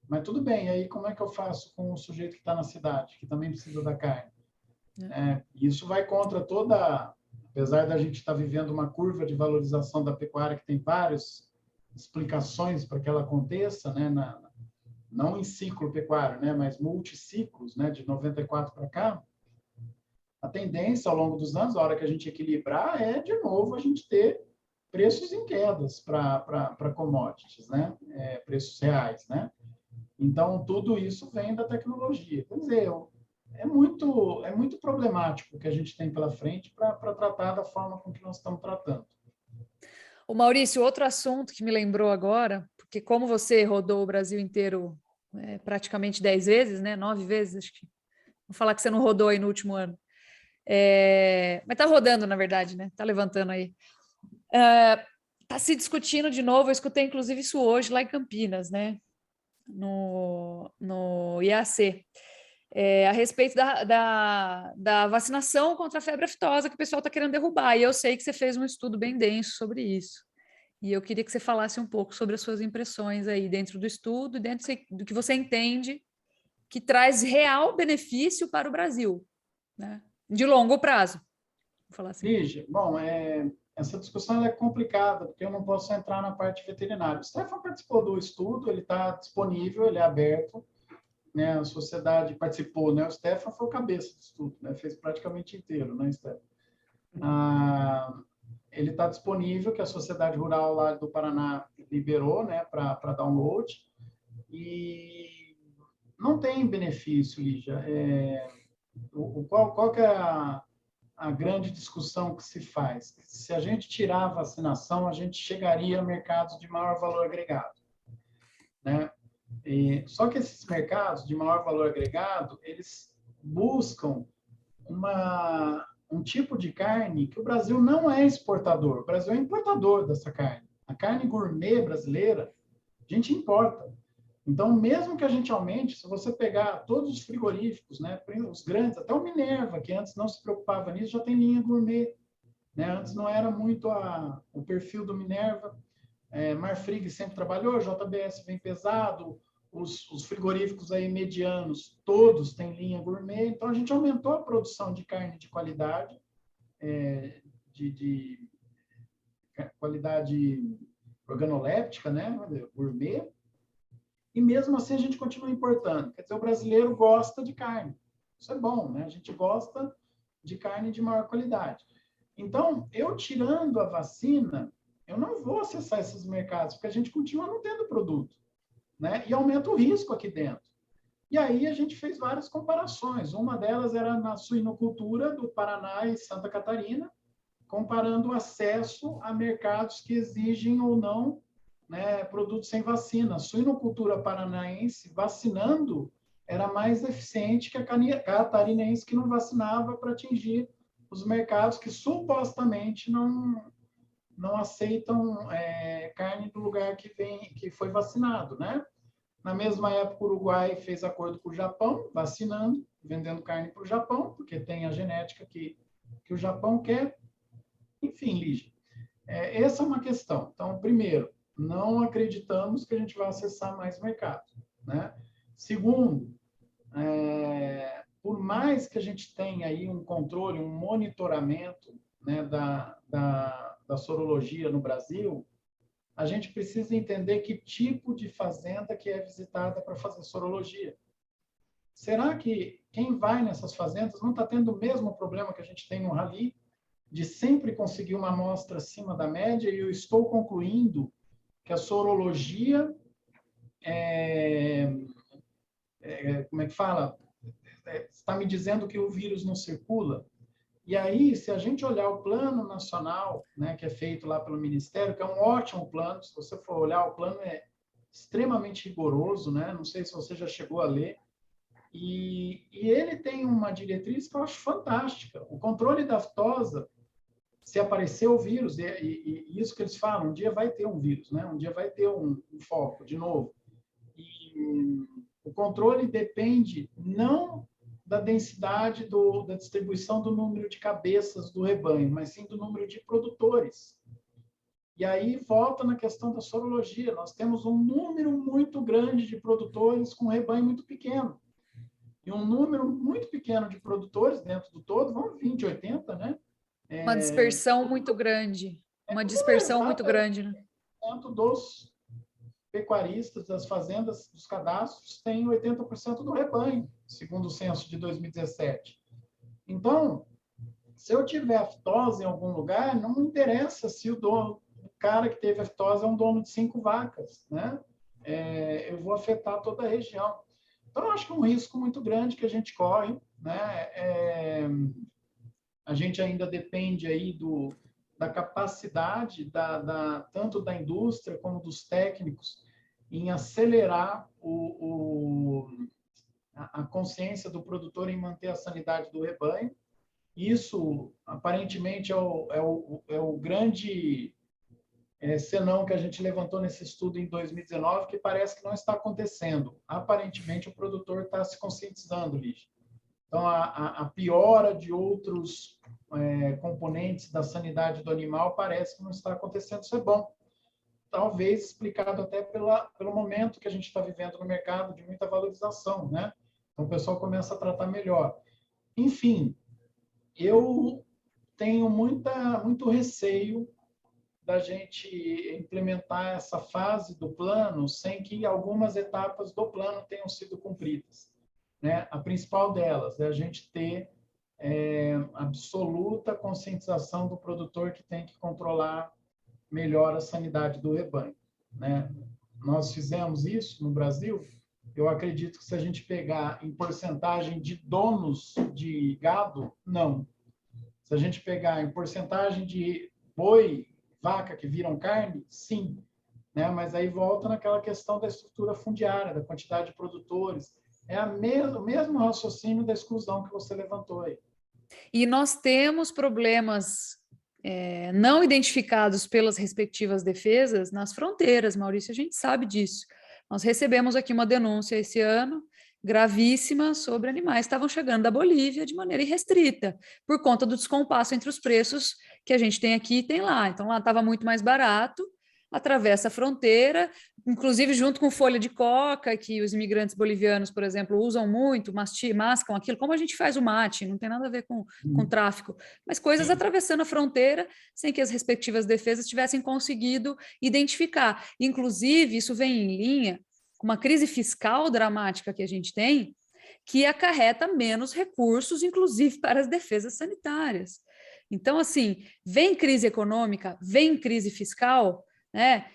B: Mas tudo bem, e aí como é que eu faço com o sujeito que está na cidade, que também precisa da carne? Isso vai contra toda... Apesar da gente estar vivendo uma curva de valorização da pecuária que tem várias explicações para que ela aconteça, né? Não em ciclo pecuário, né? Mas multiciclos, né? De 94 para cá, a tendência ao longo dos anos, a hora que a gente equilibrar, é, de novo, a gente ter preços em quedas para commodities, né? Preços reais, né? Então, tudo isso vem da tecnologia. Quer dizer, é muito problemático o que a gente tem pela frente para tratar da forma com que nós estamos tratando.
A: O Maurício, outro assunto que me lembrou agora, porque como você rodou o Brasil inteiro praticamente 10 vezes, né? 9 vezes, acho que. Vou falar que você não rodou aí no último ano. Mas está rodando, na verdade, né? Está levantando aí. Está se discutindo de novo, eu escutei inclusive isso hoje lá em Campinas, né? No IAC. a respeito da vacinação contra a febre aftosa que o pessoal está querendo derrubar. E eu sei que você fez um estudo bem denso sobre isso. E eu queria que você falasse um pouco sobre as suas impressões aí dentro do estudo e dentro do que você entende que traz real benefício para o Brasil, né? De longo prazo. Vou falar assim.
B: Lígia, bom, essa discussão é complicada, porque eu não posso entrar na parte veterinária. O Stefan participou do estudo, ele está disponível, ele é aberto, né? A sociedade participou, né? O Stefan foi o cabeça do estudo, né? Fez praticamente inteiro, né, Stefan? Ele está disponível, que a Sociedade Rural lá do Paraná liberou, né, para download, e não tem benefício, Lígia. Qual que é a grande discussão que se faz? Se a gente tirar a vacinação, a gente chegaria a mercados de maior valor agregado, né? Só que esses mercados de maior valor agregado, eles buscam um tipo de carne que o Brasil não é exportador, o Brasil é importador dessa carne. A carne gourmet brasileira, a gente importa. Então, mesmo que a gente aumente, se você pegar todos os frigoríficos, né, os grandes, até o Minerva, que antes não se preocupava nisso, já tem linha gourmet. Né? Antes não era muito o perfil do Minerva. Marfrig sempre trabalhou, JBS vem pesado, os frigoríficos aí medianos, todos têm linha gourmet. Então, a gente aumentou a produção de carne de qualidade, de qualidade organoléptica, né, gourmet, e mesmo assim a gente continua importando. Quer dizer, o brasileiro gosta de carne. Isso é bom, né? A gente gosta de carne de maior qualidade. Então, eu tirando a vacina, eu não vou acessar esses mercados, porque a gente continua não tendo produto, né? E aumenta o risco aqui dentro. E aí a gente fez várias comparações. Uma delas era na suinocultura do Paraná e Santa Catarina, comparando o acesso a mercados que exigem ou não, né, produtos sem vacina. A suinocultura paranaense, vacinando, era mais eficiente que a catarinense, que não vacinava para atingir os mercados que supostamente não aceitam carne do lugar que foi vacinado, né? Na mesma época, o Uruguai fez acordo com o Japão, vacinando, vendendo carne para o Japão, porque tem a genética que o Japão quer. Enfim, Lígia, essa é uma questão. Então, primeiro, não acreditamos que a gente vai acessar mais mercado, né? Segundo, por mais que a gente tenha aí um controle, um monitoramento, né, da sorologia no Brasil, a gente precisa entender que tipo de fazenda que é visitada para fazer sorologia. Será que quem vai nessas fazendas não está tendo o mesmo problema que a gente tem no Rally, de sempre conseguir uma amostra acima da média? E eu estou concluindo que a sorologia como é que fala? Está me dizendo que o vírus não circula. E aí, se a gente olhar o plano nacional, né, que é feito lá pelo Ministério, que é um ótimo plano, se você for olhar, o plano é extremamente rigoroso, né? Não sei se você já chegou a ler. E ele tem uma diretriz que eu acho fantástica. O controle da aftosa, se aparecer o vírus, e isso que eles falam, um dia vai ter um vírus, né? Um dia vai ter um foco, de novo. E o controle depende não da densidade da distribuição do número de cabeças do rebanho, mas sim do número de produtores. E aí volta na questão da sorologia. Nós temos um número muito grande de produtores com rebanho muito pequeno. E um número muito pequeno de produtores dentro do todo, vamos 20, 80, né?
A: Uma dispersão muito grande. Uma dispersão muito grande, né?
B: Dentro dos pecuaristas, das fazendas, dos cadastros, tem 80% do rebanho, segundo o censo de 2017. Então, se eu tiver aftose em algum lugar, não me interessa se o cara que teve aftose é um dono de 5 vacas, né? Eu vou afetar toda a região. Então, eu acho que é um risco muito grande que a gente corre, né? A gente ainda depende aí da capacidade tanto da indústria como dos técnicos em acelerar a consciência do produtor em manter a sanidade do rebanho. Isso, aparentemente, é o grande senão que a gente levantou nesse estudo em 2019, que parece que não está acontecendo. Aparentemente, o produtor está se conscientizando, Lígia. Então, a piora de outros componentes da sanidade do animal parece que não está acontecendo. Isso é bom. Talvez explicado até pelo momento que a gente está vivendo no mercado de muita valorização, né? Então, o pessoal começa a tratar melhor. Enfim, eu tenho muito receio da gente implementar essa fase do plano sem que algumas etapas do plano tenham sido cumpridas, né? A principal delas é a gente ter absoluta conscientização do produtor que tem que controlar melhor a sanidade do rebanho, né? Nós fizemos isso no Brasil. Eu acredito que se a gente pegar em porcentagem de donos de gado, não. Se a gente pegar em porcentagem de boi, vaca que viram carne, sim, né? Mas aí volta naquela questão da estrutura fundiária, da quantidade de produtores. É o mesmo raciocínio da exclusão que você levantou aí.
A: E nós temos problemas não identificados pelas respectivas defesas nas fronteiras, Maurício, a gente sabe disso. Nós recebemos aqui uma denúncia esse ano, gravíssima, sobre animais que estavam chegando da Bolívia de maneira irrestrita, por conta do descompasso entre os preços que a gente tem aqui e tem lá. Então, lá estava muito mais barato, atravessa a fronteira, inclusive junto com folha de coca, que os imigrantes bolivianos, por exemplo, usam muito, mascam aquilo, como a gente faz o mate, não tem nada a ver com tráfico, mas coisas atravessando a fronteira sem que as respectivas defesas tivessem conseguido identificar. Inclusive, isso vem em linha com uma crise fiscal dramática que a gente tem, que acarreta menos recursos, inclusive para as defesas sanitárias. Então, assim, vem crise econômica, vem crise fiscal, né?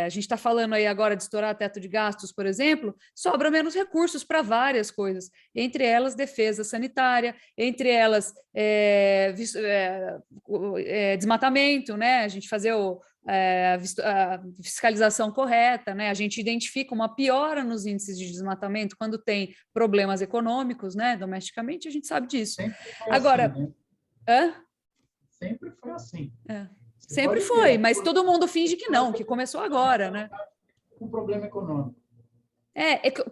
A: A gente está falando aí agora de estourar teto de gastos, por exemplo, sobra menos recursos para várias coisas, entre elas defesa sanitária, entre elas desmatamento, né? A gente fazer a fiscalização correta, né? A gente identifica uma piora nos índices de desmatamento quando tem problemas econômicos, né? Domesticamente, a gente sabe disso.
B: Sempre foi
A: agora,
B: assim,
A: né?
B: Sempre foi assim.
A: Sempre foi, mas todo mundo finge que não, que começou agora, né?
B: Um problema econômico.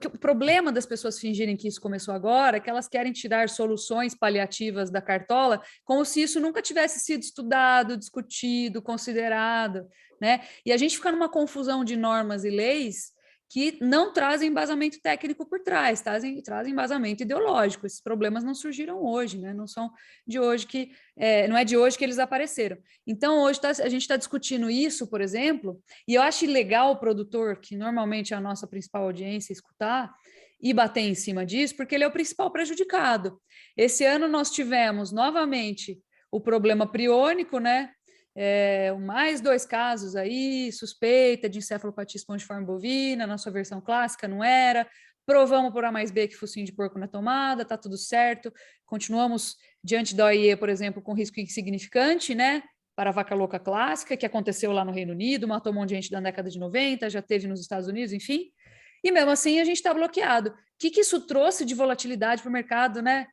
A: O problema das pessoas fingirem que isso começou agora é que elas querem tirar soluções paliativas da cartola como se isso nunca tivesse sido estudado, discutido, considerado, né? E a gente fica numa confusão de normas e leis que não trazem embasamento técnico por trás, trazem embasamento ideológico. Esses problemas não surgiram hoje, né? Não são de hoje não é de hoje que eles apareceram. Então, hoje a gente está discutindo isso, por exemplo, e eu acho legal o produtor, que normalmente é a nossa principal audiência, escutar e bater em cima disso, porque ele é o principal prejudicado. Esse ano nós tivemos, novamente, o problema priônico, né? Mais 2 casos aí, suspeita de encefalopatia espongiforme bovina, na sua versão clássica não era, provamos por A mais B que focinho de porco na tomada, tá tudo certo, continuamos diante da OIE, por exemplo, com risco insignificante, né, para a vaca louca clássica, que aconteceu lá no Reino Unido, matou um monte de gente da década de 90, já teve nos Estados Unidos, enfim, e mesmo assim a gente está bloqueado. O que isso trouxe de volatilidade para o mercado, né?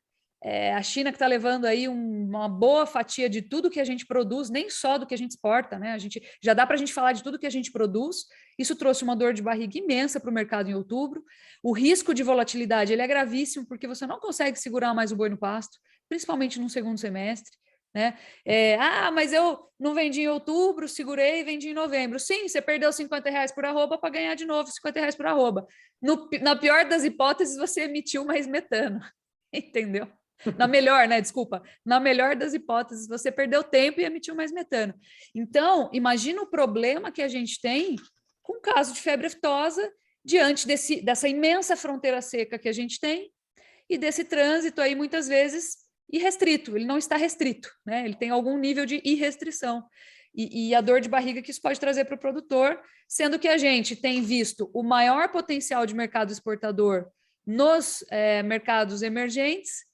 A: A China que está levando aí uma boa fatia de tudo que a gente produz, nem só do que a gente exporta, né? Já dá para a gente falar de tudo que a gente produz. Isso trouxe uma dor de barriga imensa para o mercado em outubro. O risco de volatilidade ele é gravíssimo, porque você não consegue segurar mais o boi no pasto, principalmente no segundo semestre, né? Mas eu não vendi em outubro, segurei e vendi em novembro. Sim, você perdeu R$50 por arroba para ganhar de novo R$50 por arroba. Na pior das hipóteses, você emitiu mais metano, entendeu? Na melhor, né? Desculpa. Na melhor das hipóteses, você perdeu tempo e emitiu mais metano. Então, imagina o problema que a gente tem com o caso de febre aftosa diante dessa imensa fronteira seca que a gente tem e desse trânsito aí, muitas vezes, irrestrito. Ele não está restrito, né? Ele tem algum nível de irrestrição. E a dor de barriga que isso pode trazer para o produtor, sendo que a gente tem visto o maior potencial de mercado exportador nos mercados emergentes,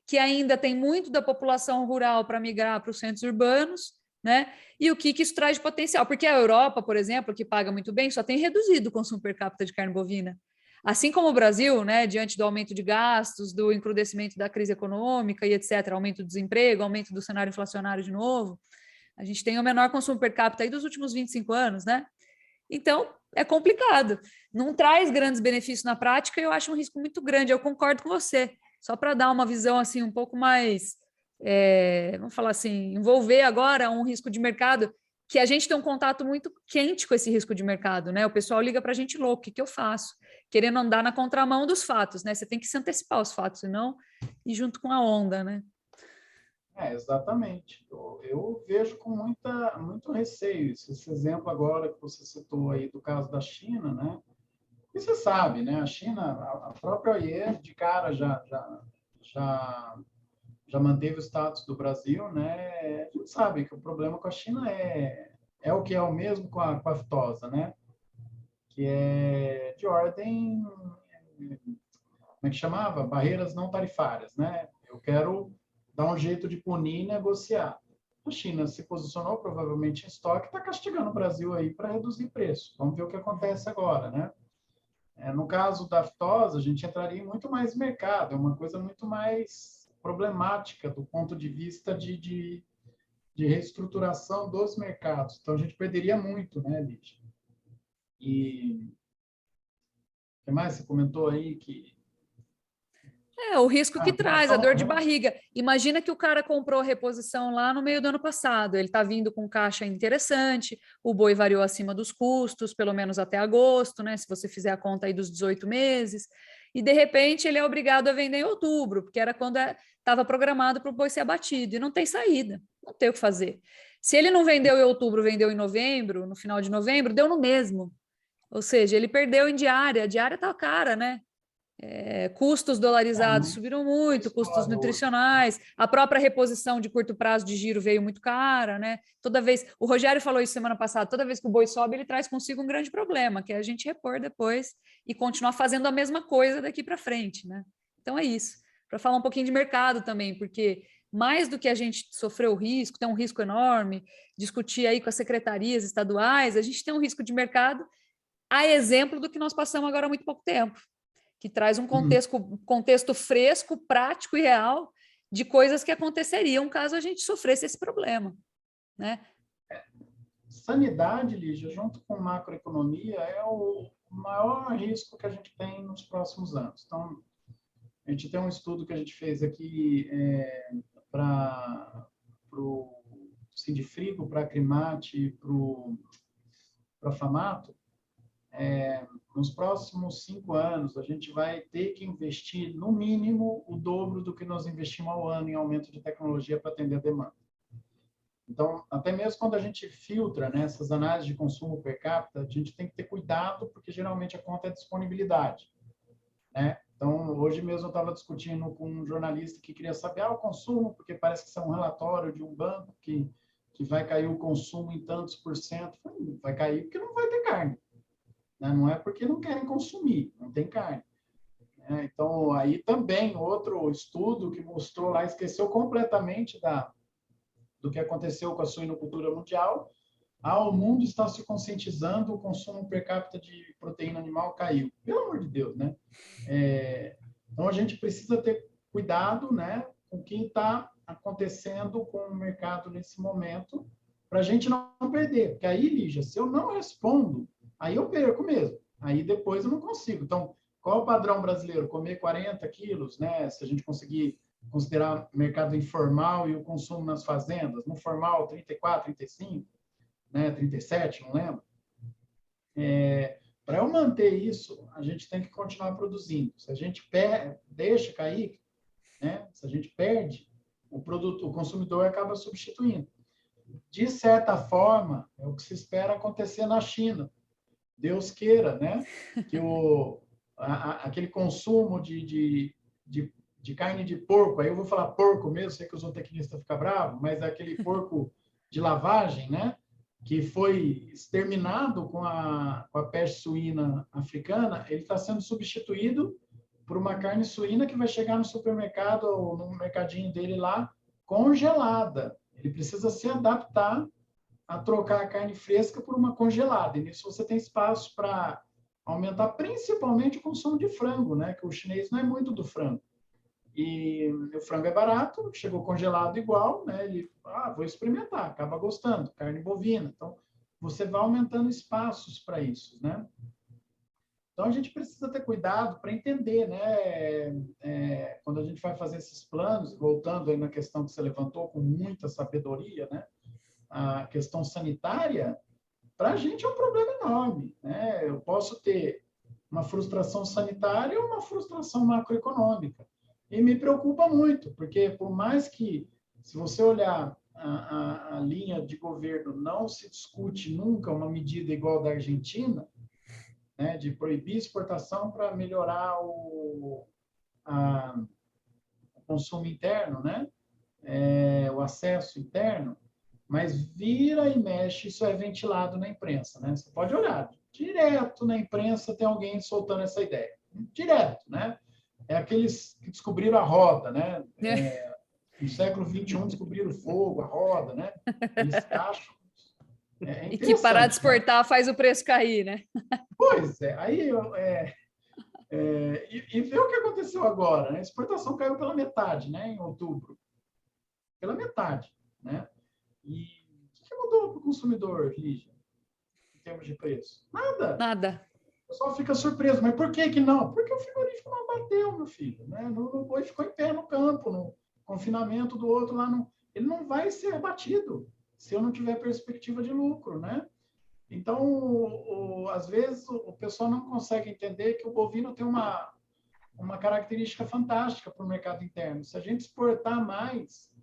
A: que ainda tem muito da população rural para migrar para os centros urbanos, né? E o que isso traz de potencial? Porque a Europa, por exemplo, que paga muito bem, só tem reduzido o consumo per capita de carne bovina. Assim como o Brasil, né, diante do aumento de gastos, do encrudecimento da crise econômica e etc., aumento do desemprego, aumento do cenário inflacionário de novo, A gente tem o menor consumo per capita aí dos últimos 25 anos, né? Então, é complicado. Não traz grandes benefícios na prática e eu acho um risco muito grande. Eu concordo com você. Só para dar uma visão assim um pouco mais, vamos falar assim, envolver agora um risco de mercado que a gente tem um contato muito quente com esse risco de mercado, né? O pessoal liga para a gente louco, o que eu faço? Querendo andar na contramão dos fatos, né? Você tem que se antecipar aos fatos, senão ir junto com a onda, né?
B: Exatamente. Eu vejo com muito receio esse exemplo agora que você citou aí do caso da China, né? E você sabe, né? A China, a própria OIE de cara já manteve o status do Brasil, né? A gente sabe que o problema com a China é o que é o mesmo com a aftosa, né? Que é de ordem, como é que chamava? Barreiras não tarifárias, né? Eu quero dar um jeito de punir e negociar. A China se posicionou provavelmente em estoque, está castigando o Brasil aí para reduzir preço. Vamos ver o que acontece agora, né? No caso da aftosa, a gente entraria em muito mais mercado, é uma coisa muito mais problemática do ponto de vista de reestruturação dos mercados. Então, a gente perderia muito, né, Lígia? E o que mais você comentou aí que...
A: O risco que traz, a dor de barriga. Imagina que o cara comprou a reposição lá no meio do ano passado, ele está vindo com caixa interessante, o boi variou acima dos custos, pelo menos até agosto, né? Se você fizer a conta aí dos 18 meses, e de repente ele é obrigado a vender em outubro, porque era quando estava programado para o boi ser abatido, e não tem saída, não tem o que fazer. Se ele não vendeu em outubro, vendeu em novembro, no final de novembro, deu no mesmo. Ou seja, ele perdeu em diária, a diária está cara, né? Custos dolarizados subiram muito, custos nutricionais, a própria reposição de curto prazo de giro veio muito cara, né? Toda vez, o Rogério falou isso semana passada, toda vez que o boi sobe, ele traz consigo um grande problema, que é a gente repor depois e continuar fazendo a mesma coisa daqui para frente, né? Então é isso. Para falar um pouquinho de mercado também, porque mais do que a gente sofreu o risco, tem um risco enorme, discutir aí com as secretarias estaduais, a gente tem um risco de mercado, a exemplo do que nós passamos agora há muito pouco tempo, que traz um contexto fresco, prático e real de coisas que aconteceriam caso a gente sofresse esse problema, né?
B: Sanidade, Lígia, junto com macroeconomia, é o maior risco que a gente tem nos próximos anos. Então, a gente tem um estudo que a gente fez aqui para o Sindifrigo, para a Acrimate e para a Famato. Nos próximos 5 anos, a gente vai ter que investir, no mínimo, o dobro do que nós investimos ao ano em aumento de tecnologia para atender a demanda. Então, até mesmo quando a gente filtra, né, essas análises de consumo per capita, a gente tem que ter cuidado, porque geralmente a conta é disponibilidade, né? Então, hoje mesmo eu estava discutindo com um jornalista que queria saber o consumo, porque parece que isso é um relatório de um banco que vai cair o consumo em tantos por cento. Vai cair porque não vai ter carne. Não é porque não querem consumir, não tem carne. Então, aí também outro estudo que mostrou lá, esqueceu completamente do que aconteceu com a suinocultura mundial. O mundo está se conscientizando, o consumo per capita de proteína animal caiu. Pelo amor de Deus, né? Então, a gente precisa ter cuidado, né, com o que está acontecendo com o mercado nesse momento, para a gente não perder. Porque aí, Lígia, se eu não respondo, aí eu perco mesmo. Aí depois eu não consigo. Então, qual é o padrão brasileiro? Comer 40 quilos, né? Se a gente conseguir considerar mercado informal e o consumo nas fazendas. No formal, 34, 35, né? 37, não lembro. Para eu manter isso, a gente tem que continuar produzindo. Se a gente deixa cair, né? Se a gente perde, o consumidor acaba substituindo. De certa forma, é o que se espera acontecer na China. Deus queira, né? Que aquele consumo de carne de porco, aí eu vou falar porco mesmo, sei que os zootecnistas ficam bravos, mas é aquele porco de lavagem, né? Que foi exterminado com a peste suína africana, ele está sendo substituído por uma carne suína que vai chegar no supermercado ou no mercadinho dele lá, congelada. Ele precisa se adaptar a trocar a carne fresca por uma congelada. E nisso você tem espaço para aumentar principalmente o consumo de frango, né? Que o chinês não é muito do frango. E o frango é barato, chegou congelado igual, né? Ele, vou experimentar, acaba gostando, carne bovina. Então, você vai aumentando espaços para isso, né? Então, a gente precisa ter cuidado para entender, né? Quando a gente vai fazer esses planos, voltando aí na questão que você levantou com muita sabedoria, né? A questão sanitária, para a gente é um problema enorme, né? Eu posso ter uma frustração sanitária ou uma frustração macroeconômica. E me preocupa muito, porque por mais que, se você olhar a linha de governo, não se discute nunca uma medida igual da Argentina, né, de proibir exportação para melhorar o consumo interno, né, o acesso interno, mas vira e mexe, isso é ventilado na imprensa, né? Você pode olhar, direto na imprensa tem alguém soltando essa ideia, direto, né? É aqueles que descobriram a roda, né? No século XXI descobriram o fogo, a roda, né? Eles acham.
A: E que parar de exportar, né? Faz o preço cair, né?
B: Pois é. Aí e vê o que aconteceu agora, né? A exportação caiu pela metade, né? Em outubro. Pela metade, né? E o que mudou para o consumidor, Lígia, em termos de preço? Nada.
A: Nada.
B: O pessoal fica surpreso, mas por que não? Porque o frigorífico não bateu, meu filho, né? O boi ficou em pé no campo, no confinamento do outro lá, ele não vai ser abatido se eu não tiver perspectiva de lucro, né? Então, às vezes, o pessoal não consegue entender que o bovino tem uma característica fantástica para o mercado interno. Se a gente exportar mais,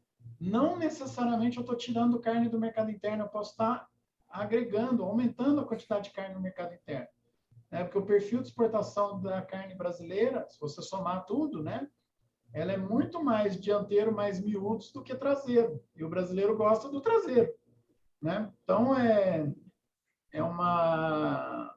B: não necessariamente eu estou tirando carne do mercado interno, eu posso estar agregando, aumentando a quantidade de carne no mercado interno. Porque o perfil de exportação da carne brasileira, se você somar tudo, né, ela é muito mais dianteiro, mais miúdos do que traseiro. E o brasileiro gosta do traseiro, né? Então, é uma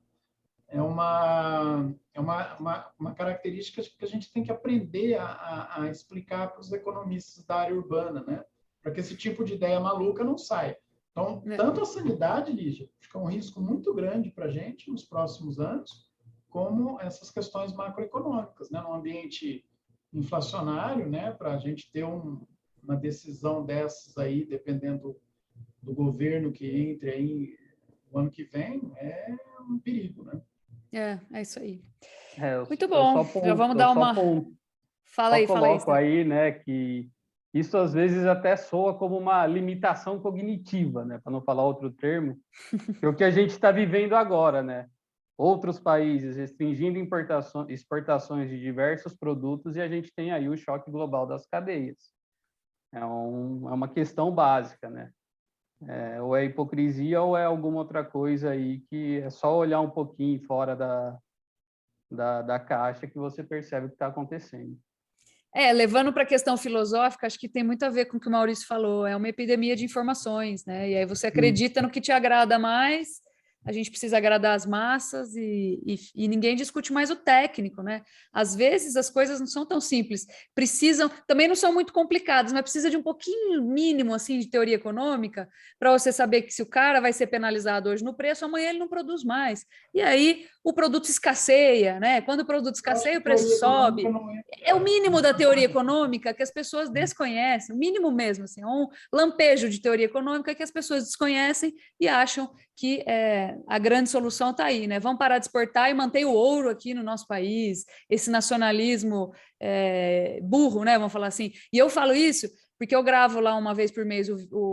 B: característica que a gente tem que aprender a explicar para os economistas da área urbana, né? Para que esse tipo de ideia maluca não saia. Então, tanto a sanidade, Lígia, acho que é um risco muito grande para a gente nos próximos anos, como essas questões macroeconômicas, né? Num ambiente inflacionário, né? Para a gente ter uma decisão dessas aí, dependendo do governo que entre aí o ano que vem, é um perigo, né?
A: É isso aí. Muito bom. Já vamos dar uma... Fala aí.
C: Coloco aí, né, que isso às vezes até soa como uma limitação cognitiva, né, para não falar outro termo, que é o que a gente está vivendo agora, né? Outros países restringindo exportações de diversos produtos e a gente tem aí o choque global das cadeias. É uma questão básica, né? Ou é hipocrisia ou é alguma outra coisa aí que é só olhar um pouquinho fora da caixa que você percebe o que está acontecendo.
A: Levando para a questão filosófica, acho que tem muito a ver com o que o Maurício falou, é uma epidemia de informações, né? E aí você acredita no que te agrada mais, a gente precisa agradar as massas e ninguém discute mais o técnico, né? Às vezes as coisas não são tão simples, também não são muito complicadas, mas precisa de um pouquinho mínimo assim de teoria econômica para você saber que se o cara vai ser penalizado hoje no preço, amanhã ele não produz mais. E aí o produto escasseia, né? Quando o produto escasseia, o preço sobe. É o mínimo da teoria econômica que as pessoas desconhecem, o mínimo mesmo, assim, é um lampejo de teoria econômica que as pessoas desconhecem e acham que a grande solução está aí, né? Vamos parar de exportar e manter o ouro aqui no nosso país, esse nacionalismo burro, né? Vamos falar assim. E eu falo isso porque eu gravo lá uma vez por mês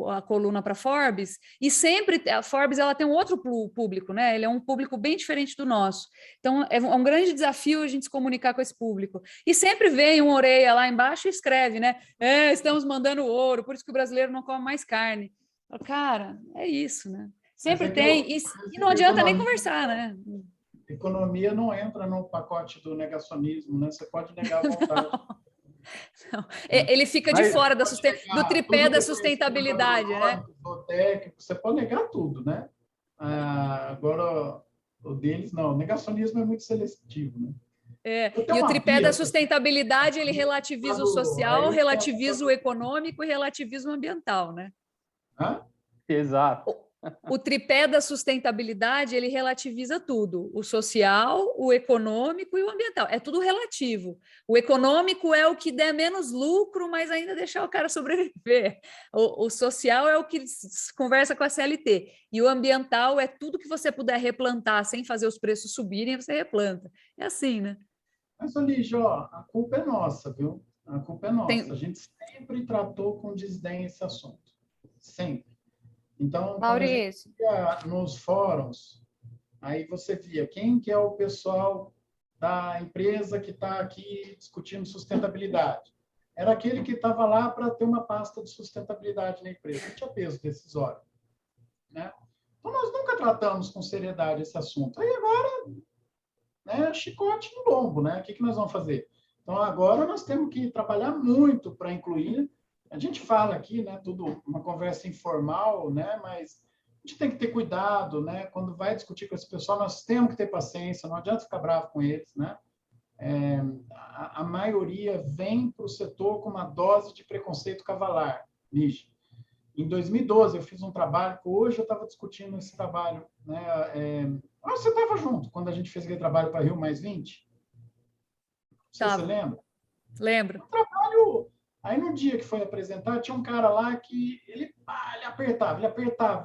A: a coluna para a Forbes, e sempre a Forbes ela tem um outro público, né? Ele é um público bem diferente do nosso. Então, é um grande desafio a gente se comunicar com esse público. E sempre vem uma orelha lá embaixo e escreve, né? Estamos mandando ouro, por isso que o brasileiro não come mais carne. Cara, é isso, né? Sempre tem, e não adianta nem conversar, né?
B: Economia não entra no pacote do negacionismo, né? Você pode negar a vontade.
A: Não. Ele fica de fora do tripé da sustentabilidade, né?
B: Técnico, você pode negar tudo, né? Agora, o deles, não. O negacionismo é muito seletivo, né?
A: E o tripé da sustentabilidade, ele relativiza o social, relativiza o econômico e relativiza o ambiental, né?
C: Exato.
A: o tripé da sustentabilidade, ele relativiza tudo, o social, o econômico e o ambiental, é tudo relativo. O econômico é o que der menos lucro, mas ainda deixar o cara sobreviver. O social é o que conversa com a CLT, e o ambiental é tudo que você puder replantar sem fazer os preços subirem, você replanta. É assim, né?
B: Mas, Lígia, ó, a culpa é nossa, viu? A culpa é nossa. A gente sempre tratou com desdém esse assunto. Sempre. Então, quando a gente ia nos fóruns, aí você via quem que é o pessoal da empresa que está aqui discutindo sustentabilidade. Era aquele que estava lá para ter uma pasta de sustentabilidade na empresa. Não tinha peso decisório. Né? Então, nós nunca tratamos com seriedade esse assunto. Aí agora, né, chicote no lombo, né? O que nós vamos fazer? Então, agora nós temos que trabalhar muito para incluir. A gente fala aqui, né, tudo uma conversa informal, né, mas a gente tem que ter cuidado, né? Quando vai discutir com esse pessoal, nós temos que ter paciência, não adianta ficar bravo com eles, né? A maioria vem para o setor com uma dose de preconceito cavalar, Lígia. Em 2012, eu fiz um trabalho, que hoje eu estava discutindo esse trabalho, né? Você estava junto quando a gente fez aquele trabalho para Rio Mais 20? Você lembra?
A: Lembro.
B: Um trabalho. Aí, no dia que foi apresentar, tinha um cara lá que ele apertava,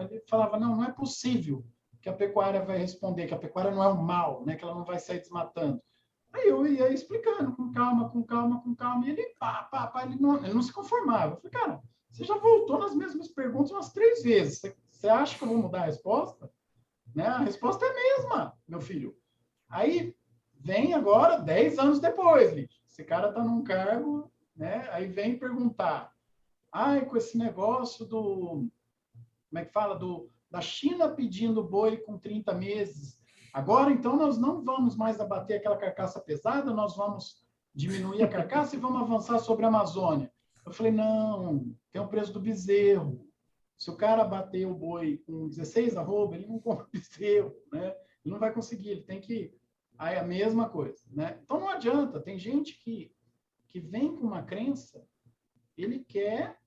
B: ele falava, não é possível que a pecuária vai responder, que a pecuária não é um mal, né? Que ela não vai sair desmatando. Aí eu ia explicando, com calma, e ele, ele não se conformava. Eu falei, cara, você já voltou nas mesmas perguntas umas 3 vezes. Você acha que eu vou mudar a resposta? Né? A resposta é a mesma, meu filho. Aí vem agora, 10 anos depois, gente. Esse cara está num cargo, né? Aí vem perguntar, com esse negócio do, como é que fala, da China pedindo boi com 30 meses, agora então nós não vamos mais abater aquela carcaça pesada, nós vamos diminuir a carcaça e vamos avançar sobre a Amazônia. Eu falei, não, tem o preço do bezerro. Se o cara bater o boi com 16 arroba, ele não compra bezerro, né? Ele não vai conseguir, ele tem que... Aí a mesma coisa, né? Então não adianta, tem gente que vem com uma crença, ele quer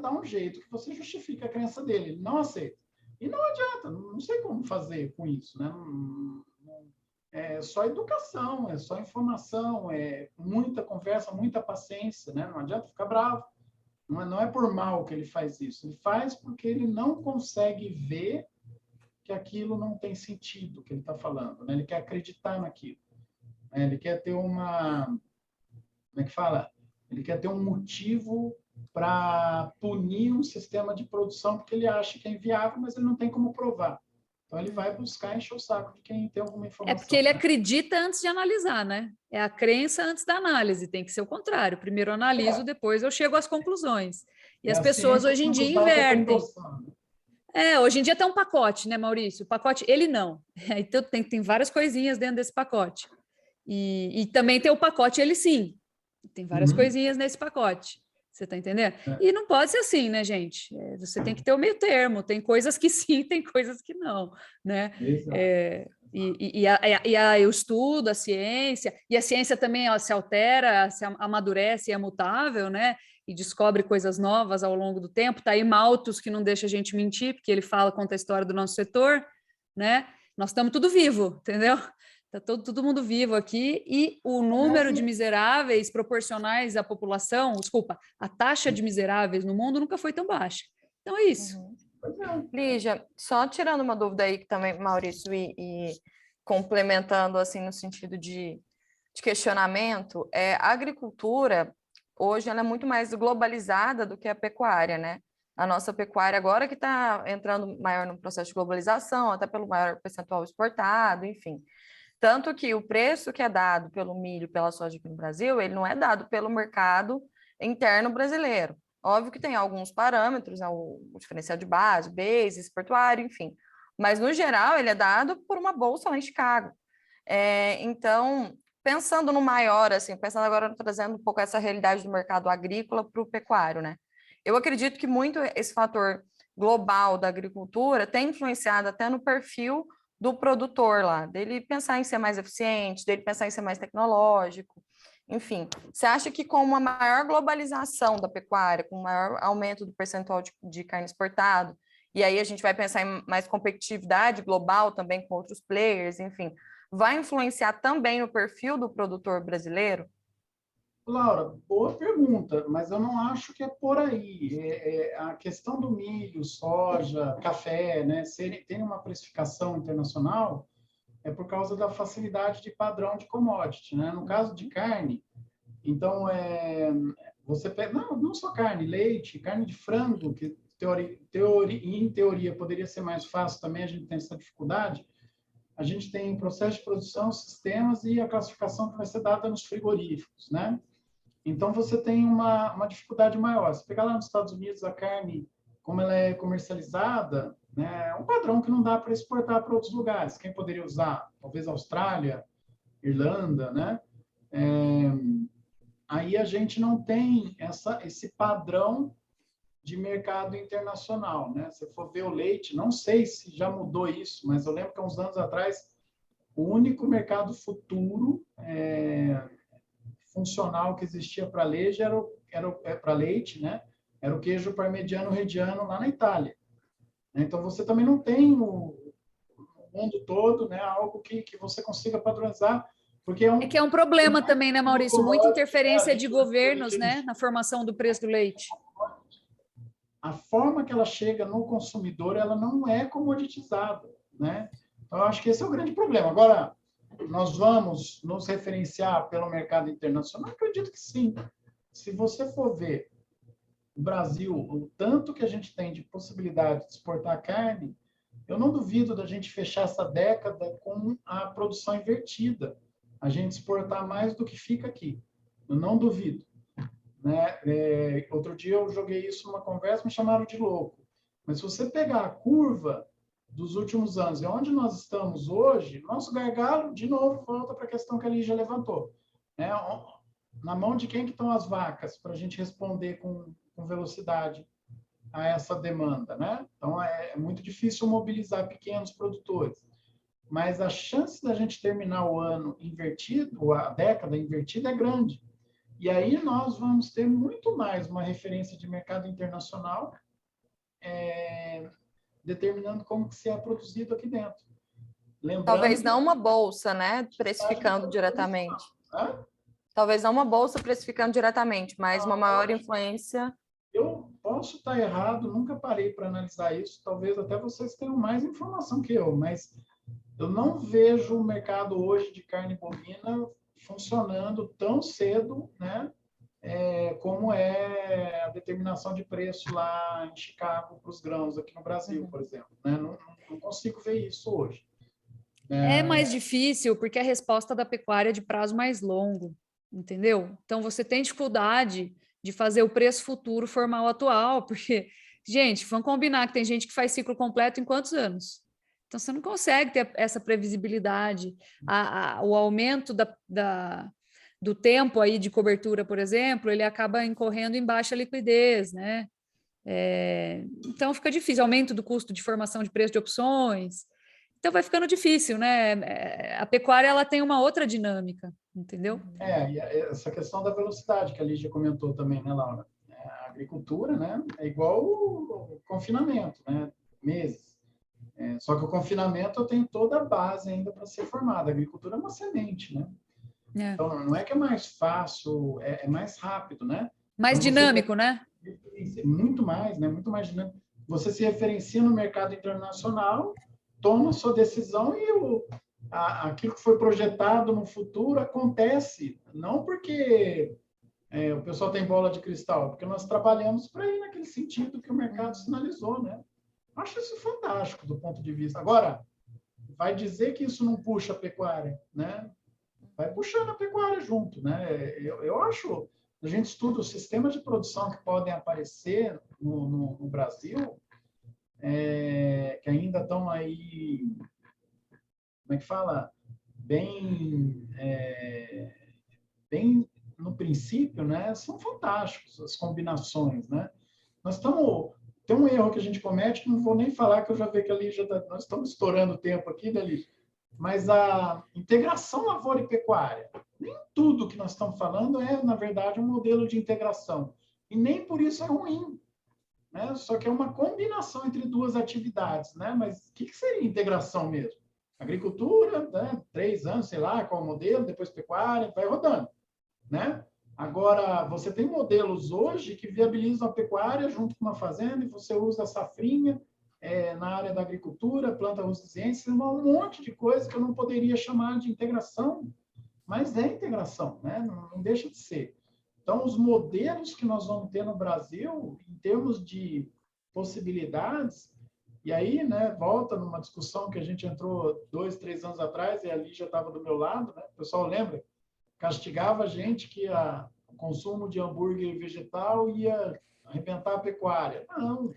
B: dar um jeito que você justifique a crença dele, ele não aceita. E não adianta, não sei como fazer com isso, né? É só educação, é só informação, é muita conversa, muita paciência, né? Não adianta ficar bravo. Não é por mal que ele faz isso, ele faz porque ele não consegue ver que aquilo não tem sentido, que ele está falando, né? Ele quer acreditar naquilo, né? Ele quer ter uma... Como é que fala? Ele quer ter um motivo para punir um sistema de produção porque ele acha que é inviável, mas ele não tem como provar. Então, ele vai buscar encher o saco de quem tem alguma informação.
A: É porque ele acredita antes de analisar, né? É a crença antes da análise, tem que ser o contrário. Primeiro eu analiso, depois eu chego às conclusões. E as pessoas hoje em dia invertem. Hoje em dia tem um pacote, né, Maurício? O pacote, ele não. Então, tem várias coisinhas dentro desse pacote. E também tem o pacote, ele sim. Tem várias coisinhas nesse pacote. Você está entendendo? E não pode ser assim, né, gente? Você tem que ter o meio termo. Tem coisas que sim, tem coisas que não, né? O estudo, a ciência também ela se altera, se amadurece, é mutável, né? E descobre coisas novas ao longo do tempo. Está aí Malthus, que não deixa a gente mentir, porque ele conta a história do nosso setor, né? Nós estamos tudo vivo, entendeu? Está todo mundo vivo aqui e o número de miseráveis proporcionais à população, a taxa de miseráveis no mundo nunca foi tão baixa. Então é isso.
E: Lígia, só tirando uma dúvida aí que também, Maurício, e complementando assim no sentido de questionamento, a agricultura hoje ela é muito mais globalizada do que a pecuária, né? A nossa pecuária agora que está entrando maior no processo de globalização, até pelo maior percentual exportado, enfim. Tanto que o preço que é dado pelo milho, pela soja aqui no Brasil, ele não é dado pelo mercado interno brasileiro. Óbvio que tem alguns parâmetros, né, o diferencial de base, basis, portuário, enfim. Mas, no geral, ele é dado por uma bolsa lá em Chicago. Então, pensando no maior, assim, pensando agora, trazendo um pouco essa realidade do mercado agrícola para o pecuário, né? Eu acredito que muito esse fator global da agricultura tem influenciado até no perfil do produtor lá, dele pensar em ser mais eficiente, dele pensar em ser mais tecnológico, enfim. Você acha que com uma maior globalização da pecuária, com um maior aumento do percentual de carne exportado e aí a gente vai pensar em mais competitividade global também com outros players, enfim, vai influenciar também no perfil do produtor brasileiro?
B: Laura, boa pergunta, mas eu não acho que é por aí. A questão do milho, soja, café, né, tem uma precificação internacional, é por causa da facilidade de padrão de commodity, né? No caso de carne, então, você pega, não só carne, leite, carne de frango, que em teoria poderia ser mais fácil também, a gente tem essa dificuldade. A gente tem processo de produção, sistemas e a classificação que vai ser dada nos frigoríficos, né? Então, você tem uma dificuldade maior. Se pegar lá nos Estados Unidos, a carne, como ela é comercializada, né, é um padrão que não dá para exportar para outros lugares. Quem poderia usar? Talvez Austrália, Irlanda, né? Aí a gente não tem esse padrão de mercado internacional, né? Se for ver o leite, não sei se já mudou isso, mas eu lembro que há uns anos atrás, o único mercado futuro funcional que existia para leite para leite, né? Era o queijo parmegiano reggiano lá na Itália. Então, você também não tem o mundo todo, né? Algo que você consiga padronizar, porque
A: que é um problema também, né, Maurício? Muita interferência de governos, né, na formação do preço do leite.
B: A forma que ela chega no consumidor, ela não é comoditizada, né? Então, eu acho que esse é o grande problema. Agora, nós vamos nos referenciar pelo mercado internacional? Eu acredito que sim. Se você for ver o Brasil, o tanto que a gente tem de possibilidade de exportar carne, eu não duvido da gente fechar essa década com a produção invertida. A gente exportar mais do que fica aqui. Eu não duvido. Né? Outro dia eu joguei isso numa conversa, me chamaram de louco. Mas se você pegar a curva dos últimos anos e onde nós estamos hoje, nosso gargalo, de novo, volta para a questão que a Lígia levantou. Né? Na mão de quem que estão as vacas para a gente responder com velocidade a essa demanda, né? Então, é muito difícil mobilizar pequenos produtores. Mas a chance da gente terminar o ano invertido, a década invertida, é grande. E aí nós vamos ter muito mais uma referência de mercado internacional determinando como que se é produzido aqui dentro.
E: Lembrando talvez não uma bolsa, né, precificando diretamente. Talvez não uma bolsa precificando diretamente, mas uma maior influência.
B: Eu posso estar errado, nunca parei para analisar isso, talvez até vocês tenham mais informação que eu, mas eu não vejo o mercado hoje de carne bovina funcionando tão cedo, né, como é a determinação de preço lá em Chicago para os grãos aqui no Brasil, por exemplo. Né? Não consigo ver isso hoje.
A: É mais difícil porque a resposta da pecuária é de prazo mais longo, entendeu? Então, você tem dificuldade de fazer o preço futuro formar o atual, porque, gente, vamos combinar que tem gente que faz ciclo completo em quantos anos? Então, você não consegue ter essa previsibilidade. O aumento do tempo aí de cobertura, por exemplo, ele acaba incorrendo em baixa liquidez, né? Então, fica difícil. Aumento do custo de formação de preço de opções. Então, vai ficando difícil, né? A pecuária, ela tem uma outra dinâmica, entendeu?
B: E essa questão da velocidade que a Lígia comentou também, né, Laura? A agricultura, né, é igual o confinamento, né? Meses. Só que o confinamento eu tenho toda a base ainda para ser formada. A agricultura é uma semente, né? Então, não é que é mais fácil, é mais rápido, né?
A: Mais
B: então,
A: dinâmico, né?
B: Muito mais, né? Muito mais dinâmico. Você se referencia no mercado internacional, toma sua decisão e aquilo que foi projetado no futuro acontece. Não porque o pessoal tem bola de cristal, porque nós trabalhamos para ir naquele sentido que o mercado sinalizou, né? Acho isso fantástico do ponto de vista. Agora, vai dizer que isso não puxa a pecuária, né? Vai puxando a pecuária junto, né? Eu acho, a gente estuda os sistemas de produção que podem aparecer no Brasil, que ainda estão aí, como é que fala? Bem no princípio, né? São fantásticos as combinações, né? Tem um erro que a gente comete, que não vou nem falar, que eu já vi que ali nós estamos estourando o tempo aqui, né, Lígia? Mas a integração lavoura e pecuária, nem tudo que nós estamos falando na verdade, um modelo de integração. E nem por isso é ruim. né? Só que é uma combinação entre duas atividades, né? Mas o que seria integração mesmo? Agricultura, né? 3 anos, sei lá, qual o modelo, depois pecuária, vai rodando, né? Agora, você tem modelos hoje que viabilizam a pecuária junto com uma fazenda e você usa a safrinha na área da agricultura, planta rusziense, um monte de coisa que eu não poderia chamar de integração, mas é integração, né? Não deixa de ser. Então, os modelos que nós vamos ter no Brasil, em termos de possibilidades, e aí, né, volta numa discussão que a gente entrou 2, 3 anos atrás, e a Lígia estava do meu lado, né? O pessoal lembra? Castigava a gente que o consumo de hambúrguer vegetal ia arrebentar a pecuária. Não.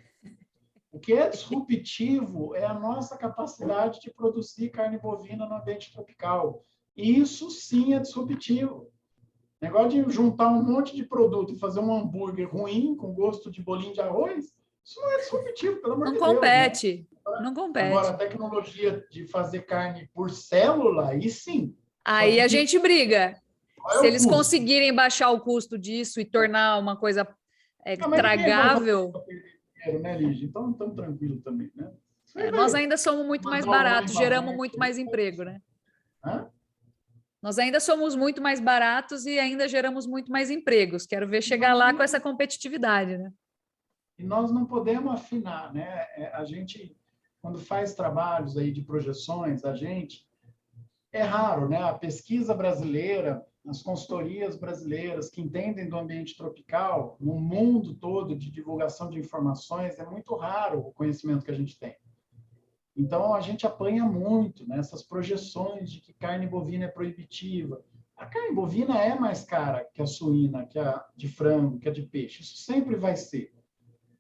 B: O que é disruptivo é a nossa capacidade de produzir carne bovina no ambiente tropical. Isso sim é disruptivo. O negócio de juntar um monte de produto e fazer um hambúrguer ruim, com gosto de bolinho de arroz, isso não é disruptivo, pelo amor de Deus.
A: Não compete, né? Não compete.
B: Agora, a tecnologia de fazer carne por célula, aí sim.
A: Aí a gente briga. Se eles conseguirem baixar o custo disso e tornar uma coisa tragável...
B: Né, Lígia? Então, estamos tranquilos também, né?
A: Nós ainda somos muito mais baratos, geramos muito mais emprego, né?
B: Hã?
A: Nós ainda somos muito mais baratos e ainda geramos muito mais empregos. Quero ver chegar lá com essa competitividade, né?
B: E nós não podemos afinar, né? A gente, quando faz trabalhos aí de projeções, é raro, né? A pesquisa brasileira, as consultorias brasileiras que entendem do ambiente tropical, no mundo todo de divulgação de informações, é muito raro o conhecimento que a gente tem. Então, a gente apanha muito nessas projeções de que carne bovina é proibitiva. A carne bovina é mais cara que a suína, que a de frango, que a de peixe. Isso sempre vai ser.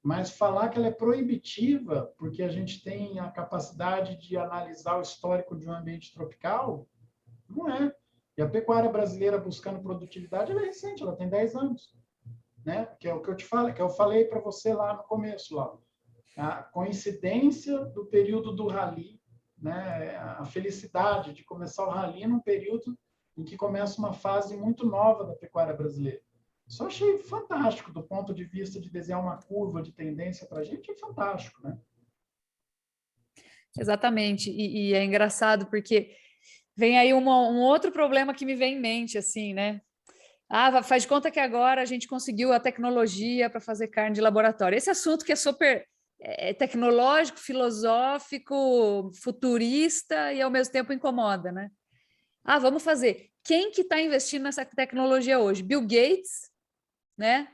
B: Mas falar que ela é proibitiva porque a gente tem a capacidade de analisar o histórico de um ambiente tropical, não é. E a pecuária brasileira buscando produtividade, ela é recente, ela tem 10 anos. Né? Que é o que eu te falei, que eu falei para você lá no começo, lá. A coincidência do período do rally, né? A felicidade de começar o rally num período em que começa uma fase muito nova da pecuária brasileira. Isso eu achei fantástico, do ponto de vista de desenhar uma curva de tendência para a gente, é fantástico, né?
A: Exatamente, e é engraçado porque vem aí um outro problema que me vem em mente, assim, né? Faz de conta que agora a gente conseguiu a tecnologia para fazer carne de laboratório. Esse assunto que é super tecnológico, filosófico, futurista e ao mesmo tempo incomoda, né? Vamos fazer. Quem que está investindo nessa tecnologia hoje? Bill Gates, né?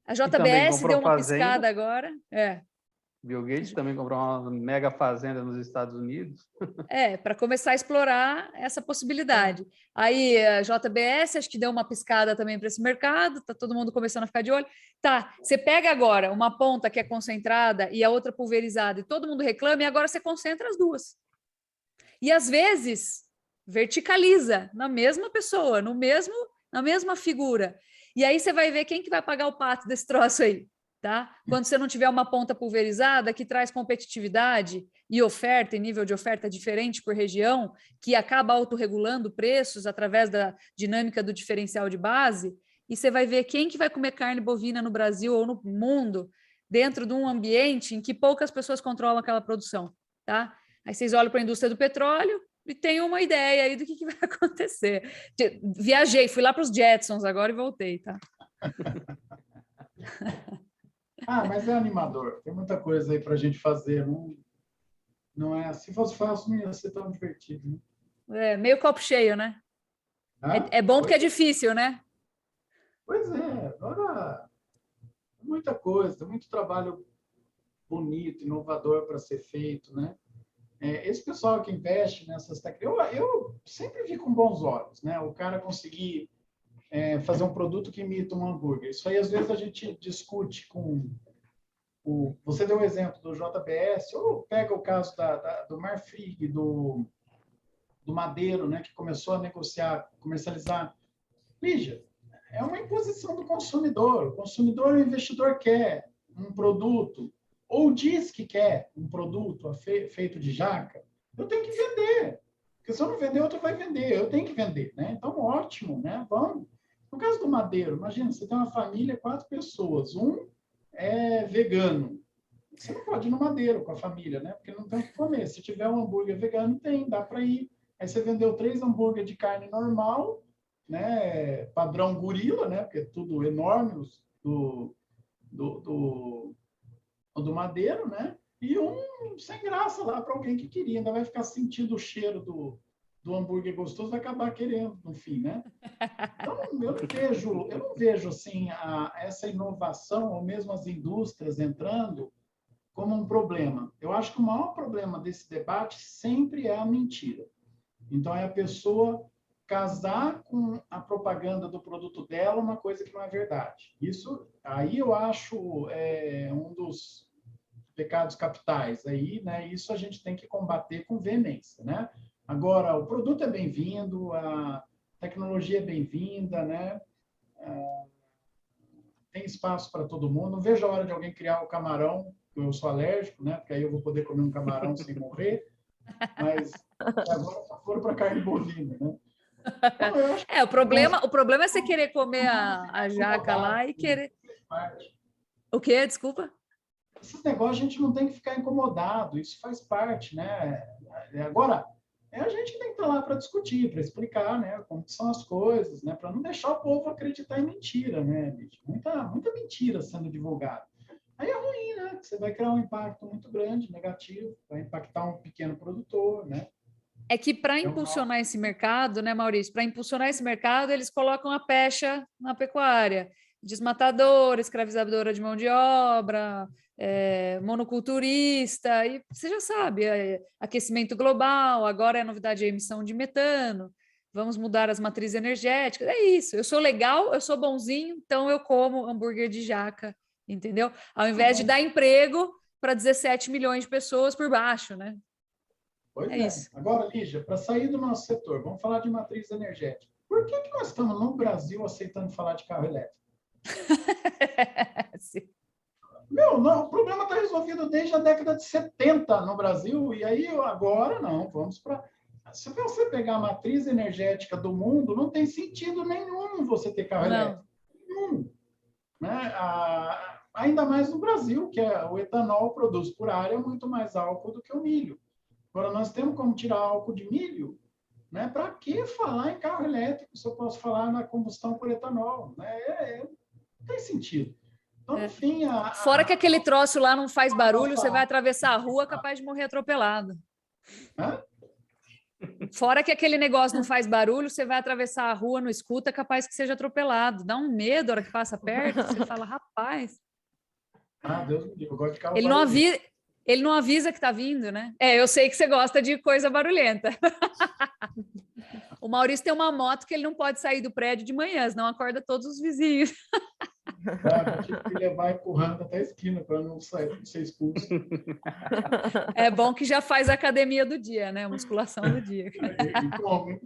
A: A JBS deu uma piscada agora.
C: Bill Gates também comprou uma mega fazenda nos Estados Unidos.
A: Para começar a explorar essa possibilidade. Aí a JBS acho que deu uma piscada também para esse mercado, está todo mundo começando a ficar de olho. Tá, você pega agora uma ponta que é concentrada e a outra pulverizada e todo mundo reclama e agora você concentra as duas. E às vezes verticaliza na mesma pessoa, na mesma figura. E aí você vai ver quem que vai pagar o pato desse troço aí. Tá? Quando você não tiver uma ponta pulverizada que traz competitividade e oferta, e nível de oferta diferente por região, que acaba autorregulando preços através da dinâmica do diferencial de base, e você vai ver quem que vai comer carne bovina no Brasil ou no mundo dentro de um ambiente em que poucas pessoas controlam aquela produção. Tá? Aí vocês olham para a indústria do petróleo e têm uma ideia aí do que vai acontecer. Viajei, fui lá para os Jetsons agora e voltei. Tá?
B: Mas é animador. Tem muita coisa aí para a gente fazer. Não é? Se fosse fácil, não ia ser tão divertido. Né?
A: Meio copo cheio, né? É bom porque é difícil, né?
B: Pois é. Agora, muita coisa. Tem muito trabalho bonito, inovador para ser feito, né? Esse pessoal que investe nessas técnicas, eu sempre vi com bons olhos, né? O cara conseguir fazer um produto que imita um hambúrguer. Isso aí, às vezes, a gente discute com... Você deu o exemplo do JBS, ou pega o caso do Marfrig, do Madeiro, né, que começou a negociar, comercializar. Lígia, é uma imposição do consumidor. O consumidor, o investidor quer um produto, ou diz que quer um produto feito de jaca, eu tenho que vender. Porque se eu não vender, outro vai vender. Eu tenho que vender, né? Então, ótimo, né? Vamos. No caso do Madeiro, imagina, você tem uma família, 4 pessoas. Um é vegano. Você não pode ir no Madeiro com a família, né? Porque não tem o que comer. Se tiver um hambúrguer vegano, dá para ir. Aí você vendeu 3 hambúrguer de carne normal, né? Padrão gorila, né? Porque é tudo enorme do Madeiro, né? E um sem graça lá para alguém que queria. Ainda vai ficar sentindo o cheiro do hambúrguer gostoso, vai acabar querendo, no fim, né? Então, eu não vejo assim, essa inovação, ou mesmo as indústrias entrando, como um problema. Eu acho que o maior problema desse debate sempre é a mentira. Então, é a pessoa casar com a propaganda do produto dela uma coisa que não é verdade. Isso, aí eu acho um dos pecados capitais. Aí, né, isso a gente tem que combater com veemência, né? Agora, o produto é bem-vindo, a tecnologia é bem-vinda, né? Tem espaço para todo mundo. Não vejo a hora de alguém criar o camarão, eu sou alérgico, né? Porque aí eu vou poder comer um camarão sem morrer. Mas agora só foram para carne bovina, né?
A: Então, o problema é você querer comer a jaca lá e querer... O quê? Desculpa?
B: Esses negócios a gente não tem que ficar incomodado, isso faz parte, né? Agora, a gente tem que estar lá para discutir, para explicar, né, como são as coisas, né, para não deixar o povo acreditar em mentira, né, bicho? Muita mentira sendo divulgada. Aí é ruim, né? Você vai criar um impacto muito grande, negativo, vai impactar um pequeno produtor, né?
A: É que para impulsionar esse mercado, né, Maurício? Para impulsionar esse mercado, eles colocam a pecha na pecuária. Desmatadora, escravizadora de mão de obra, monoculturista, e você já sabe, aquecimento global, agora é a novidade a emissão de metano, vamos mudar as matrizes energéticas, é isso, eu sou legal, eu sou bonzinho, então eu como hambúrguer de jaca, entendeu? Ao invés de dar emprego para 17 milhões de pessoas por baixo, né?
B: Pois é. Isso. Agora, Lígia, para sair do nosso setor, vamos falar de matriz energética. Por que nós estamos no Brasil aceitando falar de carro elétrico? O problema está resolvido desde a década de 70 no Brasil, e aí agora não, vamos para... Se você pegar a matriz energética do mundo, não tem sentido nenhum você ter carro elétrico. Nenhum. Né? Ainda mais no Brasil, que o etanol produz por área muito mais álcool do que o milho. Agora, nós temos como tirar álcool de milho, né? Para que falar em carro elétrico se eu posso falar na combustão por etanol? Né? Não tem sentido. Então, enfim...
A: Fora que aquele troço lá não faz barulho, você vai atravessar a rua capaz de morrer atropelado.
B: Hã?
A: Fora que aquele negócio não faz barulho, você vai atravessar a rua, não escuta, capaz que seja atropelado. Dá um medo a hora que passa perto, você fala, rapaz...
B: Deus me livre, eu gosto de carro
A: Ele não avisa que está vindo, né? Eu sei que você gosta de coisa barulhenta. O Maurício tem uma moto que ele não pode sair do prédio de manhã, senão acorda todos os vizinhos.
B: Eu tive que levar empurrando até a esquina para não ser expulso.
A: É bom que já faz a academia do dia, né? A musculação do dia.
B: E como, hein?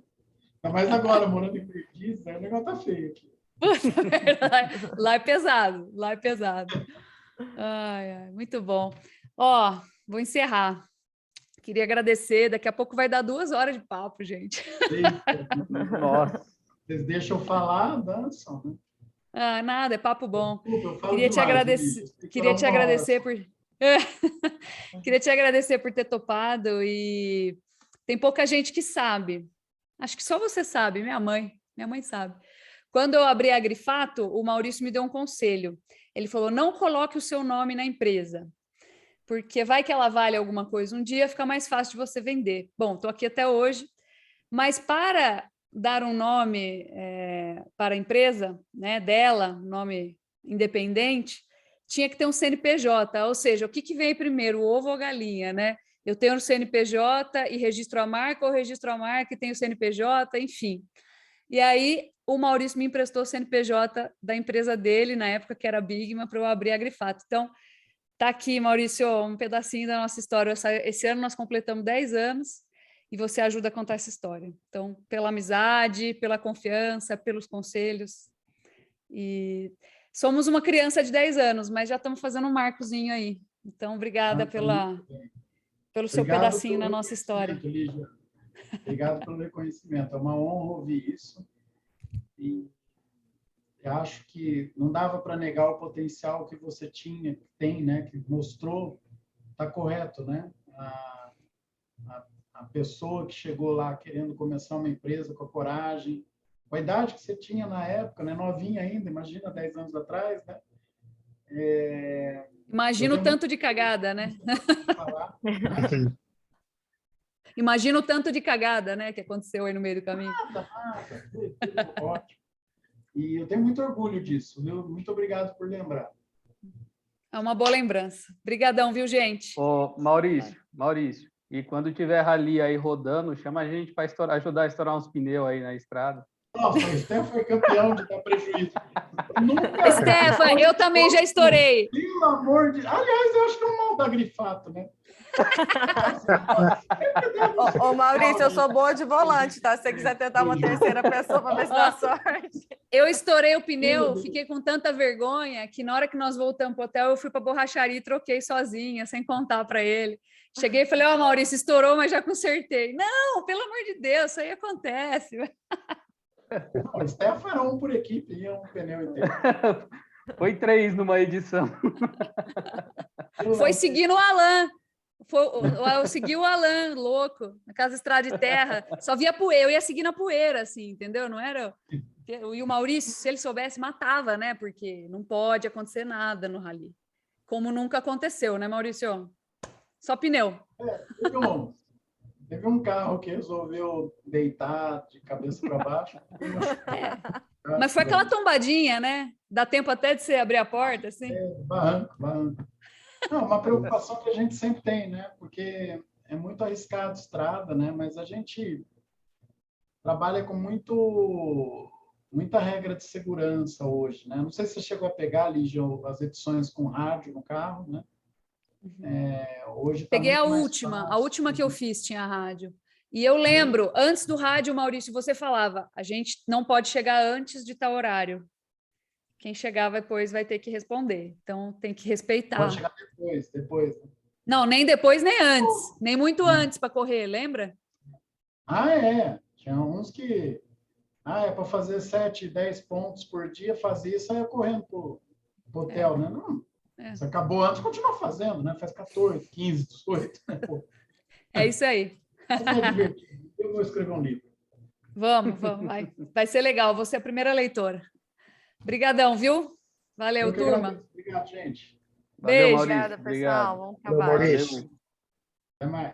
B: Ainda mais agora, morando em Perdiz, o negócio tá feio aqui.
A: Lá é pesado, lá é pesado. Ai, muito bom. Vou encerrar. Queria agradecer. Daqui a pouco vai dar 2 horas de papo, gente.
C: Nossa.
B: Vocês deixam eu falar, dançam, né?
A: Nada, é papo bom.
B: Desculpa,
A: Queria te agradecer por queria te agradecer por ter topado, e tem pouca gente que sabe. Acho que só você sabe, minha mãe sabe. Quando eu abri a Agrifato, o Maurício me deu um conselho. Ele falou: não coloque o seu nome na empresa, porque vai que ela vale alguma coisa um dia, fica mais fácil de você vender. Bom, estou aqui até hoje, mas para dar um nome para a empresa, né, dela, nome independente, tinha que ter um CNPJ, ou seja, o que veio primeiro, o ovo ou a galinha, né? Eu tenho o CNPJ e registro a marca, ou registro a marca e tenho o CNPJ, enfim. E aí o Maurício me emprestou o CNPJ da empresa dele, na época que era Bigma, para eu abrir a Agrifato. Então, tá aqui, Maurício, um pedacinho da nossa história. Esse ano nós completamos 10 anos e você ajuda a contar essa história. Então, pela amizade, pela confiança, pelos conselhos. E somos uma criança de 10 anos, mas já estamos fazendo um marcozinho aí. Então, obrigada pelo seu pedacinho na nossa história.
B: Lígia. Obrigado pelo reconhecimento. É uma honra ouvir isso. E E acho que não dava para negar o potencial que você tinha, que tem, né? Que mostrou, está correto, né? A pessoa que chegou lá querendo começar uma empresa com a coragem, com a idade que você tinha na época, né? Novinha ainda, imagina 10 anos atrás, né?
A: Imagina o tanto de cagada, né? Imagina o tanto de cagada, né, que aconteceu aí no meio do caminho.
B: Nada, tudo ótimo. E eu tenho muito orgulho disso, viu? Muito obrigado por lembrar.
A: É uma boa lembrança. Obrigadão, viu, gente?
C: Ô, Maurício, e quando tiver rally aí rodando, chama a gente para ajudar a estourar uns pneus aí na estrada.
B: Nossa, o Stefan foi campeão de dar prejuízo. Nunca...
A: Stefan, eu também já estourei.
B: Pelo amor de... Aliás, eu acho que é um mal da grifato, né?
E: Ô, Maurício, eu sou boa de volante, tá? Se você quiser tentar uma terceira pessoa para ver se dá sorte.
A: Eu estourei o pneu, fiquei com tanta vergonha que na hora que nós voltamos para o hotel, eu fui para a borracharia e troquei sozinha, sem contar para ele. Cheguei e falei, Maurício, estourou, mas já consertei. Não, pelo amor de Deus, isso aí acontece.
B: Não, o Stefan era um por equipe, ia um pneu inteiro.
C: Foi 3 numa edição.
A: Foi seguindo o Alan. Eu segui o Alan, louco, naquelas estradas de terra. Só via poeira, eu ia seguindo a poeira, assim, entendeu? Não era... E o Maurício, se ele soubesse, matava, né? Porque não pode acontecer nada no rally. Como nunca aconteceu, né, Maurício? Só pneu.
B: Teve um carro que resolveu deitar de cabeça para baixo.
A: Mas foi aquela tombadinha, né? Dá tempo até de você abrir a porta, assim?
B: Barranco. Não, uma preocupação que a gente sempre tem, né? Porque é muito arriscado a estrada, né? Mas a gente trabalha com muita regra de segurança hoje, né? Não sei se você chegou a pegar, Lígia, as edições com rádio no carro, né? Hoje
A: peguei a última que eu fiz tinha rádio. E eu lembro, antes do rádio, Maurício, você falava, a gente não pode chegar antes de tal horário. Quem chegar depois vai ter que responder. Então, tem que respeitar.
B: Pode chegar depois.
A: Não, nem depois, nem antes. Nem muito antes para correr, lembra?
B: Tinha uns que... é para fazer 7, 10 pontos por dia, fazia e saia correndo para o hotel, né? Não. Se acabou antes, continua fazendo, né? Faz 14, 15, 18. Né?
A: É isso aí.
B: É divertido. Eu vou escrever um livro.
A: Vamos. Vai ser legal. Você é a primeira leitora. Obrigadão, viu? Valeu, turma.
B: Obrigado, gente.
A: Beijo.
E: Obrigada, pessoal. Bom trabalho.
B: Até mais.